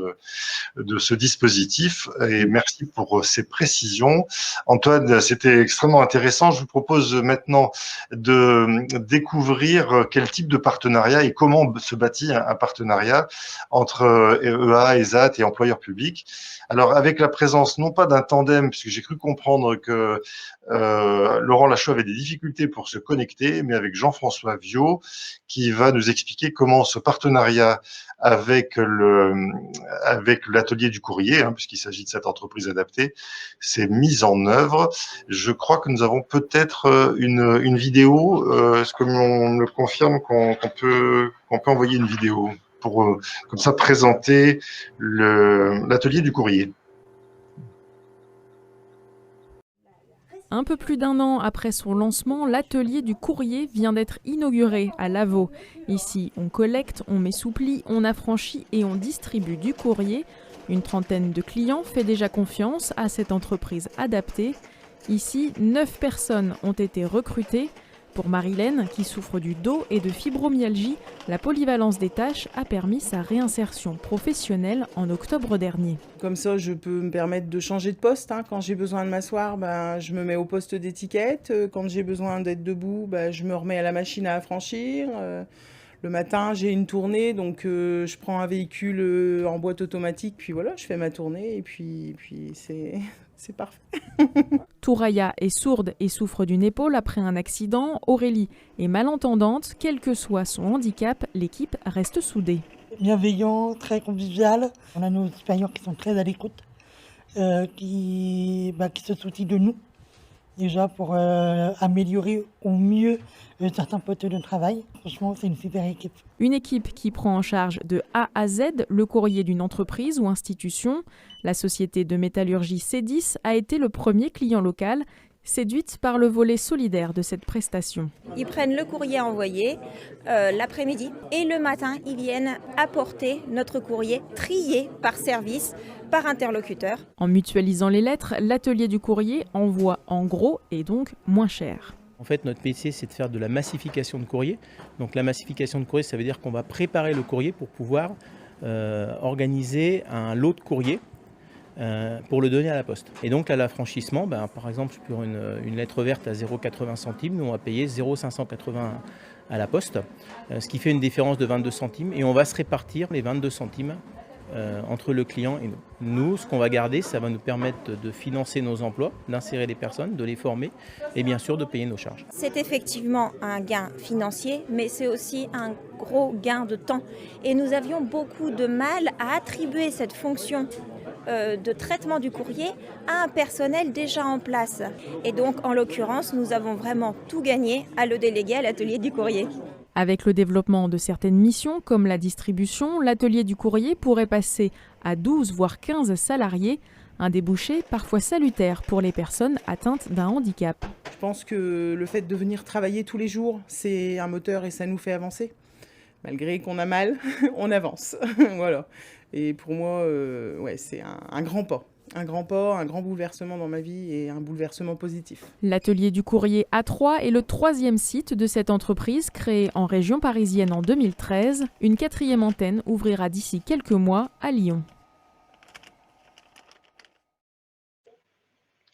Speaker 1: de ce dispositif. Et merci pour ces précisions. Antoine, c'était extrêmement intéressant. Je vous propose maintenant de découvrir quel type de partenariat et comment se bâtit un partenariat entre EA, ESAT et employeurs publics. Alors, avec la présence non pas d'un tandem, puisque j'ai cru comprendre que Laurent Lachaud avait des difficultés pour se connecter, mais avec Jean-François Viau, qui va nous expliquer comment ce partenariat avec l'atelier du courrier, puisqu'il s'agit de cette entreprise adaptée, s'est mis en œuvre. Je crois que nous avons peut-être une vidéo. Est-ce que on me confirme qu'on peut envoyer une vidéo pour comme ça présenter l'atelier du courrier?
Speaker 7: Un peu plus d'un an après son lancement, l'atelier du courrier vient d'être inauguré à Lavaux. Ici, on collecte, on met sous pli, on affranchit et on distribue du courrier. Une trentaine de clients fait déjà confiance à cette entreprise adaptée. Ici, 9 personnes ont été recrutées. Pour Marilène, qui souffre du dos et de fibromyalgie, la polyvalence des tâches a permis sa réinsertion professionnelle en octobre dernier.
Speaker 8: Comme ça, je peux me permettre de changer de poste. Quand j'ai besoin de m'asseoir, je me mets au poste d'étiquette. Quand j'ai besoin d'être debout, je me remets à la machine à affranchir. Le matin, j'ai une tournée, donc je prends un véhicule en boîte automatique, puis voilà, je fais ma tournée et puis c'est parfait.
Speaker 7: Touraya est sourde et souffre d'une épaule après un accident. Aurélie est malentendante. Quel que soit son handicap, l'équipe reste soudée.
Speaker 9: Bienveillant, très convivial. On a nos supérieurs qui sont très à l'écoute, qui se soucient de nous, déjà pour améliorer au mieux certains postes de travail. Franchement, c'est une super équipe.
Speaker 7: Une équipe qui prend en charge de A à Z le courrier d'une entreprise ou institution. La société de métallurgie C10 a été le premier client local, séduite par le volet solidaire de cette prestation.
Speaker 10: Ils prennent le courrier envoyé l'après-midi et le matin, ils viennent apporter notre courrier trié par service, par interlocuteur.
Speaker 7: En mutualisant les lettres, l'atelier du courrier envoie en gros et donc moins cher.
Speaker 11: En fait, notre métier, c'est de faire de la massification de courrier. Donc la massification de courrier, ça veut dire qu'on va préparer le courrier pour pouvoir organiser un lot de courrier pour le donner à la poste. Et donc à l'affranchissement, par exemple, pour une lettre verte à 0,80 centimes, nous on va payer 0,580 à la poste, ce qui fait une différence de 22 centimes. Et on va se répartir les 22 centimes entre le client et nous. Nous, ce qu'on va garder, ça va nous permettre de financer nos emplois, d'insérer les personnes, de les former et bien sûr de payer nos charges.
Speaker 10: C'est effectivement un gain financier, mais c'est aussi un gros gain de temps. Et nous avions beaucoup de mal à attribuer cette fonction de traitement du courrier à un personnel déjà en place. Et donc, en l'occurrence, nous avons vraiment tout gagné à le déléguer à l'atelier du courrier.
Speaker 7: Avec le développement de certaines missions, comme la distribution, l'atelier du courrier pourrait passer à 12 voire 15 salariés, un débouché parfois salutaire pour les personnes atteintes d'un handicap.
Speaker 8: Je pense que le fait de venir travailler tous les jours, c'est un moteur et ça nous fait avancer. Malgré qu'on a mal, on avance. Voilà. Et pour moi, c'est un grand pas. Un grand pas, un grand bouleversement dans ma vie et un bouleversement positif.
Speaker 7: L'atelier du courrier A3 est le 3e site de cette entreprise créée en région parisienne en 2013. Une 4e antenne ouvrira d'ici quelques mois à Lyon.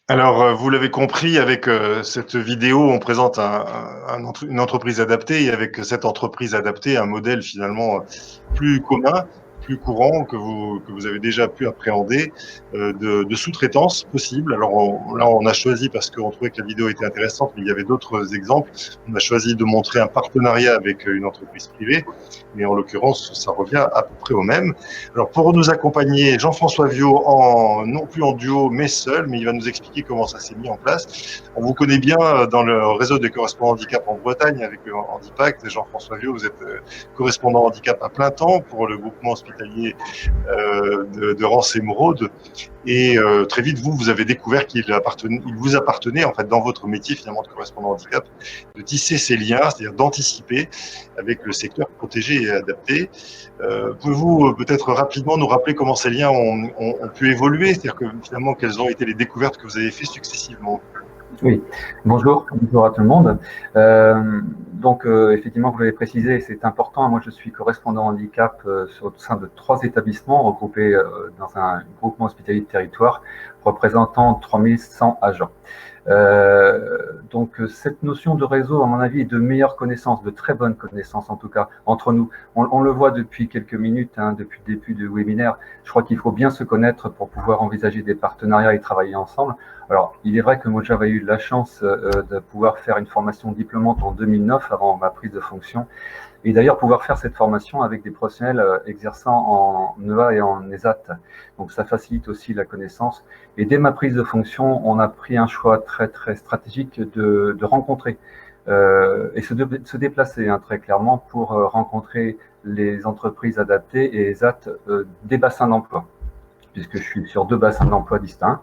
Speaker 1: Alors, vous l'avez compris, avec cette vidéo, on présente une entreprise adaptée et avec cette entreprise adaptée, un modèle finalement plus commun, plus courant que vous avez déjà pu appréhender de sous-traitance possible. Alors là, on a choisi parce qu'on trouvait que la vidéo était intéressante, mais il y avait d'autres exemples. On a choisi de montrer un partenariat avec une entreprise privée, mais en l'occurrence, ça revient à peu près au même. Alors pour nous accompagner, Jean-François Viau, non plus en duo, mais seul, mais il va nous expliquer comment ça s'est mis en place. On vous connaît bien dans le réseau des correspondants handicap en Bretagne avec Handipact. Jean-François Viau, vous êtes correspondant handicap à plein temps pour le groupement hospitalier de Rance Émeraude. Et très vite, vous avez découvert qu'il vous appartenait, en fait, dans votre métier, finalement, de correspondant handicap, de tisser ces liens, c'est-à-dire d'anticiper avec le secteur protégé et adapté. Pouvez-vous peut-être rapidement nous rappeler comment ces liens ont pu évoluer, c'est-à-dire que finalement, quelles ont été les découvertes que vous avez faites successivement?
Speaker 12: Oui, bonjour à tout le monde. Effectivement, vous l'avez précisé, c'est important. Moi, je suis correspondant handicap au sein de 3 établissements regroupés dans un groupement hospitalier de territoire représentant 3100 agents. Cette notion de réseau, à mon avis, est de meilleure connaissance, de très bonne connaissance en tout cas, entre nous. On le voit depuis quelques minutes, depuis le début du webinaire. Je crois qu'il faut bien se connaître pour pouvoir envisager des partenariats et travailler ensemble. Alors, il est vrai que moi, j'avais eu la chance de pouvoir faire une formation diplômante en 2009, avant ma prise de fonction, et d'ailleurs pouvoir faire cette formation avec des professionnels exerçant en EA et en ESAT. Donc, ça facilite aussi la connaissance. Et dès ma prise de fonction, on a pris un choix très, très stratégique de rencontrer et se déplacer très clairement pour rencontrer les entreprises adaptées et ESAT des bassins d'emploi, puisque je suis sur 2 bassins d'emploi distincts.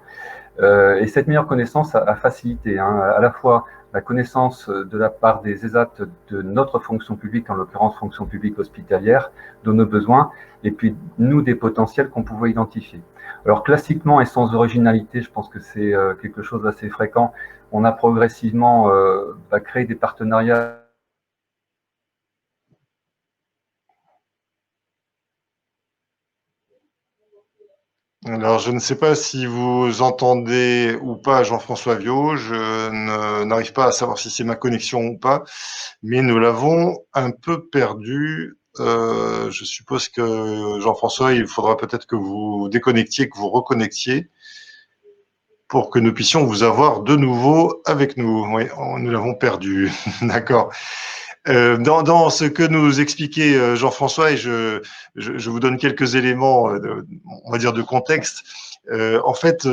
Speaker 12: Et cette meilleure connaissance a facilité à la fois la connaissance de la part des ESAT de notre fonction publique, en l'occurrence fonction publique hospitalière, de nos besoins, et puis nous des potentiels qu'on pouvait identifier. Alors classiquement et sans originalité, je pense que c'est quelque chose d'assez fréquent, on a progressivement créé des partenariats.
Speaker 1: Alors, je ne sais pas si vous entendez ou pas Jean-François Viau, je n'arrive pas à savoir si c'est ma connexion ou pas, mais nous l'avons un peu perdu. Je suppose que Jean-François, il faudra peut-être que vous déconnectiez, que vous reconnectiez pour que nous puissions vous avoir de nouveau avec nous. Oui, nous l'avons perdu. D'accord. Dans ce que nous expliquait Jean-François, et je vous donne quelques éléments, on va dire, de contexte. En fait,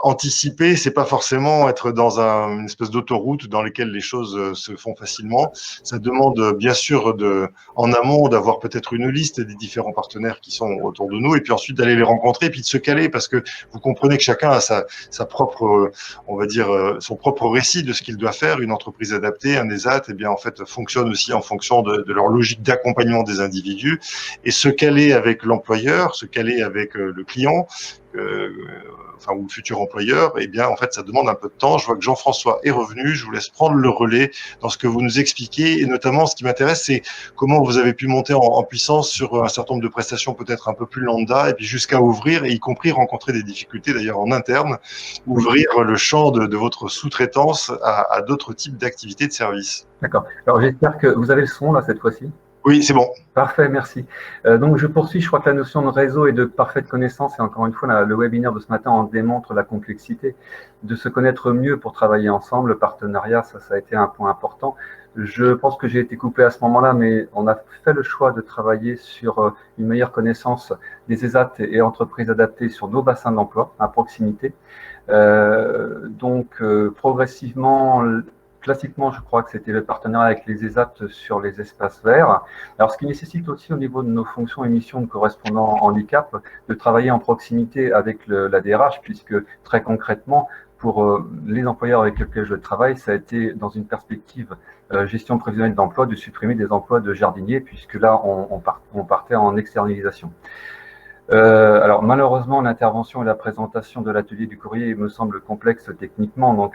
Speaker 1: anticiper, c'est pas forcément être dans une espèce d'autoroute dans laquelle les choses se font facilement. Ça demande bien sûr en amont d'avoir peut-être une liste des différents partenaires qui sont autour de nous, et puis ensuite d'aller les rencontrer, et puis de se caler, parce que vous comprenez que chacun a sa propre, on va dire, son propre récit de ce qu'il doit faire. Une entreprise adaptée, un ESAT, eh bien en fait fonctionne aussi en fonction de leur logique d'accompagnement des individus, et se caler avec l'employeur, se caler avec le client, ou le futur employeur, eh bien, en fait, ça demande un peu de temps. Je vois que Jean-François est revenu. Je vous laisse prendre le relais dans ce que vous nous expliquez. Et notamment, ce qui m'intéresse, c'est comment vous avez pu monter en puissance sur un certain nombre de prestations peut-être un peu plus lambda, et puis jusqu'à ouvrir, et y compris rencontrer des difficultés d'ailleurs en interne, ouvrir le champ de votre sous-traitance à d'autres types d'activités de services.
Speaker 12: D'accord. Alors, j'espère que vous avez le son là cette fois-ci.
Speaker 1: Oui, c'est bon.
Speaker 12: Parfait, merci. Donc, je poursuis. Je crois que la notion de réseau et de parfaite connaissance, et encore une fois, le webinaire de ce matin en démontre la complexité de se connaître mieux pour travailler ensemble. Le partenariat, ça a été un point important. Je pense que j'ai été coupé à ce moment-là, mais on a fait le choix de travailler sur une meilleure connaissance des ESAT et entreprises adaptées sur nos bassins d'emploi à proximité. Progressivement, classiquement, je crois que c'était le partenariat avec les ESAT sur les espaces verts. Alors, ce qui nécessite aussi au niveau de nos fonctions et missions de correspondants handicap, de travailler en proximité avec la DRH, puisque très concrètement, pour les employeurs avec lesquels je travaille, ça a été dans une perspective gestion prévisionnelle d'emploi de supprimer des emplois de jardiniers, puisque là, on partait en externalisation. Alors malheureusement, l'intervention et la présentation de l'atelier du courrier me semble complexe techniquement,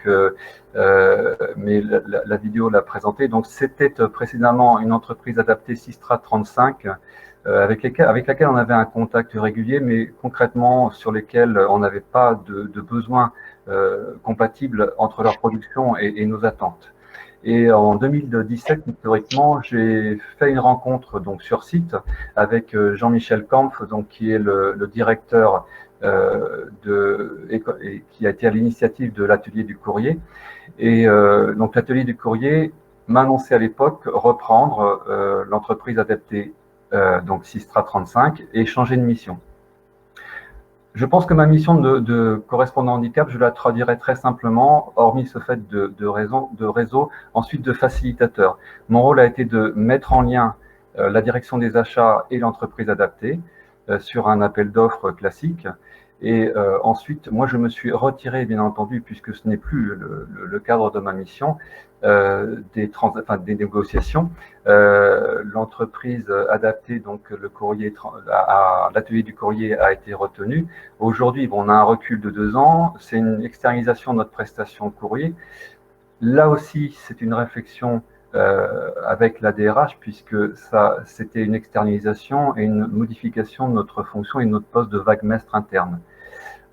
Speaker 12: mais la vidéo l'a présenté. Donc c'était précédemment une entreprise adaptée Sistra 35 avec laquelle on avait un contact régulier, mais concrètement sur lesquels on n'avait pas de besoins compatibles entre leur production et nos attentes. Et en 2017, historiquement, j'ai fait une rencontre donc sur site avec Jean-Michel Kampf, donc qui est le directeur et qui a été à l'initiative de l'atelier du courrier. Et donc l'atelier du courrier m'a annoncé à l'époque reprendre l'entreprise adaptée, donc Sistra 35, et changer de mission. Je pense que ma mission de correspondant handicap, je la traduirais très simplement, hormis ce fait de réseau, ensuite de facilitateur. Mon rôle a été de mettre en lien la direction des achats et l'entreprise adaptée sur un appel d'offres classique. Et ensuite, moi, je me suis retiré, bien entendu, puisque ce n'est plus le cadre de ma mission, des négociations. L'entreprise adaptée, donc le courrier, l'atelier du courrier a été retenu. Aujourd'hui, on a un recul de 2 ans. C'est une externalisation de notre prestation courrier. Là aussi, c'est une réflexion avec la DRH, puisque c'était une externalisation et une modification de notre fonction et de notre poste de vague-mestre interne.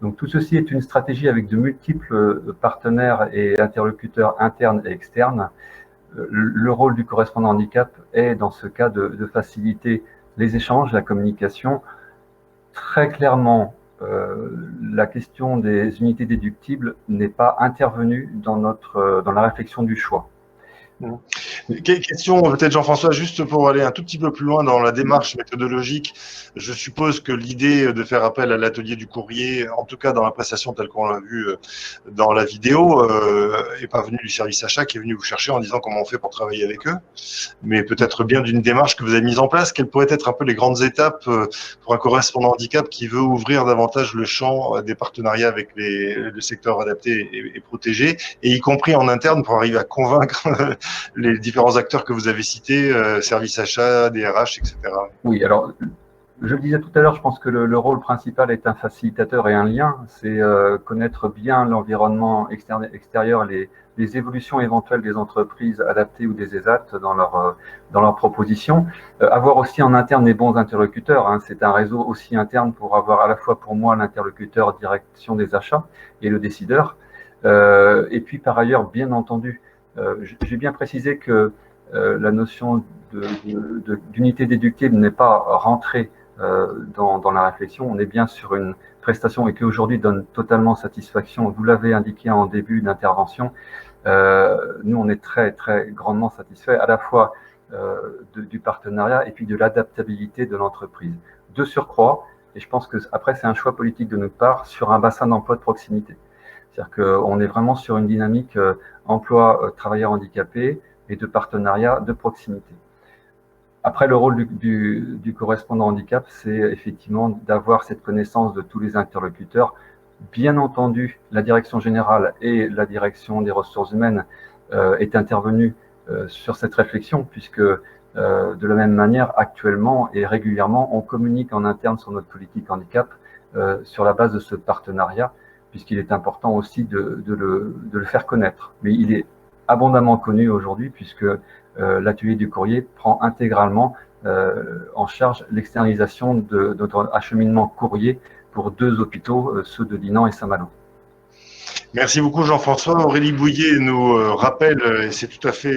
Speaker 12: Donc tout ceci est une stratégie avec de multiples partenaires et interlocuteurs internes et externes. Le rôle du correspondant handicap est dans ce cas de faciliter les échanges, la communication. Très clairement, la question des unités déductibles n'est pas intervenue dans la réflexion du choix.
Speaker 1: Question peut-être Jean-François, juste pour aller un tout petit peu plus loin dans la démarche méthodologique. Je suppose que l'idée de faire appel à l'atelier du courrier, en tout cas dans la prestation telle qu'on l'a vu dans la vidéo, est pas venue du service achat qui est venu vous chercher en disant comment on fait pour travailler avec eux, mais peut-être bien d'une démarche que vous avez mise en place. Quelles pourraient être un peu les grandes étapes pour un correspondant handicap qui veut ouvrir davantage le champ des partenariats avec le secteur adapté et protégé, et y compris en interne pour arriver à convaincre les différents acteurs que vous avez cités, service achat, DRH, etc.
Speaker 12: Oui, alors, je le disais tout à l'heure, je pense que le rôle principal est un facilitateur et un lien. C'est connaître bien l'environnement extérieur, les évolutions éventuelles des entreprises adaptées ou des ESAT dans leur proposition. Avoir aussi en interne les bons interlocuteurs. Hein. C'est un réseau aussi interne pour avoir à la fois pour moi l'interlocuteur direction des achats et le décideur. Et puis par ailleurs, bien entendu, j'ai bien précisé que la notion d'unité déductible n'est pas rentrée dans la réflexion. On est bien sur une prestation et qui aujourd'hui donne totalement satisfaction. Vous l'avez indiqué en début d'intervention. Nous, on est très, très grandement satisfaits à la fois du partenariat et puis de l'adaptabilité de l'entreprise. De surcroît, et je pense que après c'est un choix politique de notre part, sur un bassin d'emploi de proximité. C'est-à-dire qu'on est vraiment sur une dynamique emploi travailleurs handicapés et de partenariat de proximité. Après, le rôle du correspondant handicap, c'est effectivement d'avoir cette connaissance de tous les interlocuteurs. Bien entendu, la direction générale et la direction des ressources humaines est intervenue sur cette réflexion, puisque de la même manière, actuellement et régulièrement, on communique en interne sur notre politique handicap sur la base de ce partenariat, puisqu'il est important aussi de le faire connaître. Mais il est abondamment connu aujourd'hui, puisque l'atelier du courrier prend intégralement en charge l'externalisation de notre acheminement courrier pour 2 hôpitaux, ceux de Dinan et Saint-Malo.
Speaker 1: Merci beaucoup Jean-François. Aurélie Bouillet nous rappelle, et c'est tout à fait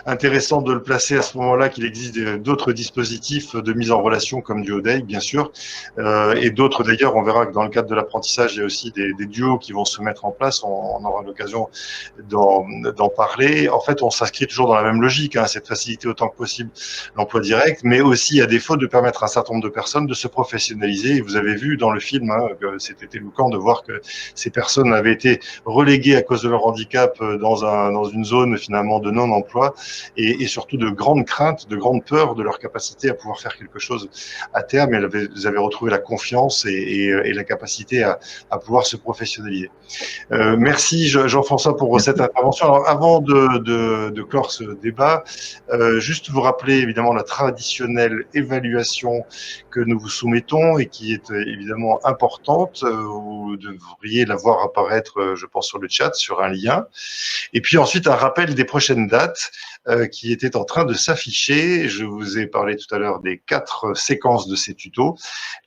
Speaker 1: intéressant de le placer à ce moment-là, qu'il existe d'autres dispositifs de mise en relation comme du ODEI, bien sûr, et d'autres d'ailleurs. On verra que dans le cadre de l'apprentissage, il y a aussi des duos qui vont se mettre en place. On aura l'occasion d'en parler. En fait, on s'inscrit toujours dans la même logique, hein, c'est de faciliter autant que possible l'emploi direct, mais aussi à défaut de permettre à un certain nombre de personnes de se professionnaliser. Et vous avez vu dans le film, hein, que c'était éloquent de voir que ces personnes avaient été relégués à cause de leur handicap dans une zone finalement de non-emploi et surtout de grandes craintes, de grandes peurs de leur capacité à pouvoir faire quelque chose à terme. Et vous avez retrouvé la confiance et la capacité à pouvoir se professionnaliser. Merci Jean-François pour cette intervention. Alors, avant de clore ce débat, juste vous rappeler évidemment la traditionnelle évaluation que nous vous soumettons et qui est évidemment importante. Vous devriez la voir apparaître, je pense, sur le chat, sur un lien. Et puis ensuite, un rappel des prochaines dates qui étaient en train de s'afficher. Je vous ai parlé tout à l'heure des 4 séquences de ces tutos.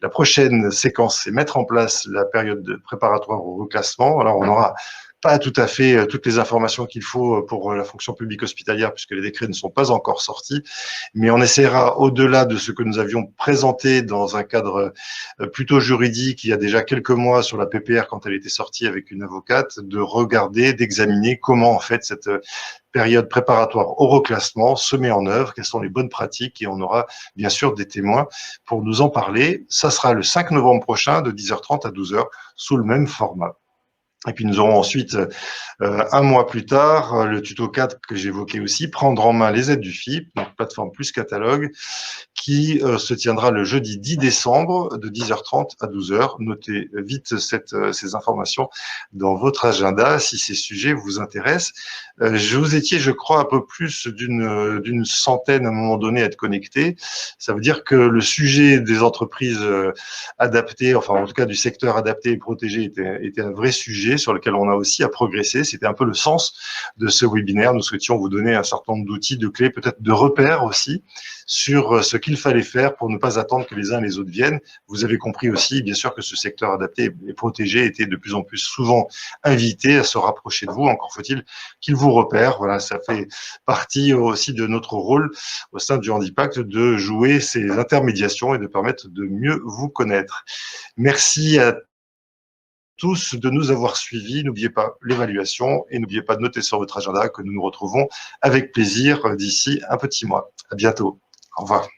Speaker 1: La prochaine séquence, c'est mettre en place la période préparatoire au reclassement. Alors, on aura pas tout à fait toutes les informations qu'il faut pour la fonction publique hospitalière, puisque les décrets ne sont pas encore sortis, mais on essaiera, au-delà de ce que nous avions présenté dans un cadre plutôt juridique il y a déjà quelques mois sur la PPR quand elle était sortie avec une avocate, de regarder, d'examiner comment en fait cette période préparatoire au reclassement se met en œuvre, quelles sont les bonnes pratiques, et on aura bien sûr des témoins pour nous en parler. Ça sera le 5 novembre prochain de 10h30 à 12h sous le même format. Et puis nous aurons ensuite, un mois plus tard, le tuto 4 que j'évoquais aussi, prendre en main les aides du FIP, donc plateforme plus catalogue, qui se tiendra le jeudi 10 décembre de 10h30 à 12h. Notez vite ces informations dans votre agenda si ces sujets vous intéressent. Vous étiez, je crois, un peu plus d'une centaine à un moment donné à être connectés. Ça veut dire que le sujet des entreprises adaptées, enfin en tout cas du secteur adapté et protégé était un vrai sujet sur lequel on a aussi à progresser. C'était un peu le sens de ce webinaire. Nous souhaitions vous donner un certain nombre d'outils, de clés, peut-être de repères aussi sur ce qu'il fallait faire pour ne pas attendre que les uns et les autres viennent. Vous avez compris aussi, bien sûr, que ce secteur adapté et protégé était de plus en plus souvent invité à se rapprocher de vous. Encore faut-il qu'il vous repère. Voilà, ça fait partie aussi de notre rôle au sein du Handipact de jouer ces intermédiations et de permettre de mieux vous connaître. Merci à tous de nous avoir suivis. N'oubliez pas l'évaluation et n'oubliez pas de noter sur votre agenda que nous nous retrouvons avec plaisir d'ici un petit mois. À bientôt. Au revoir.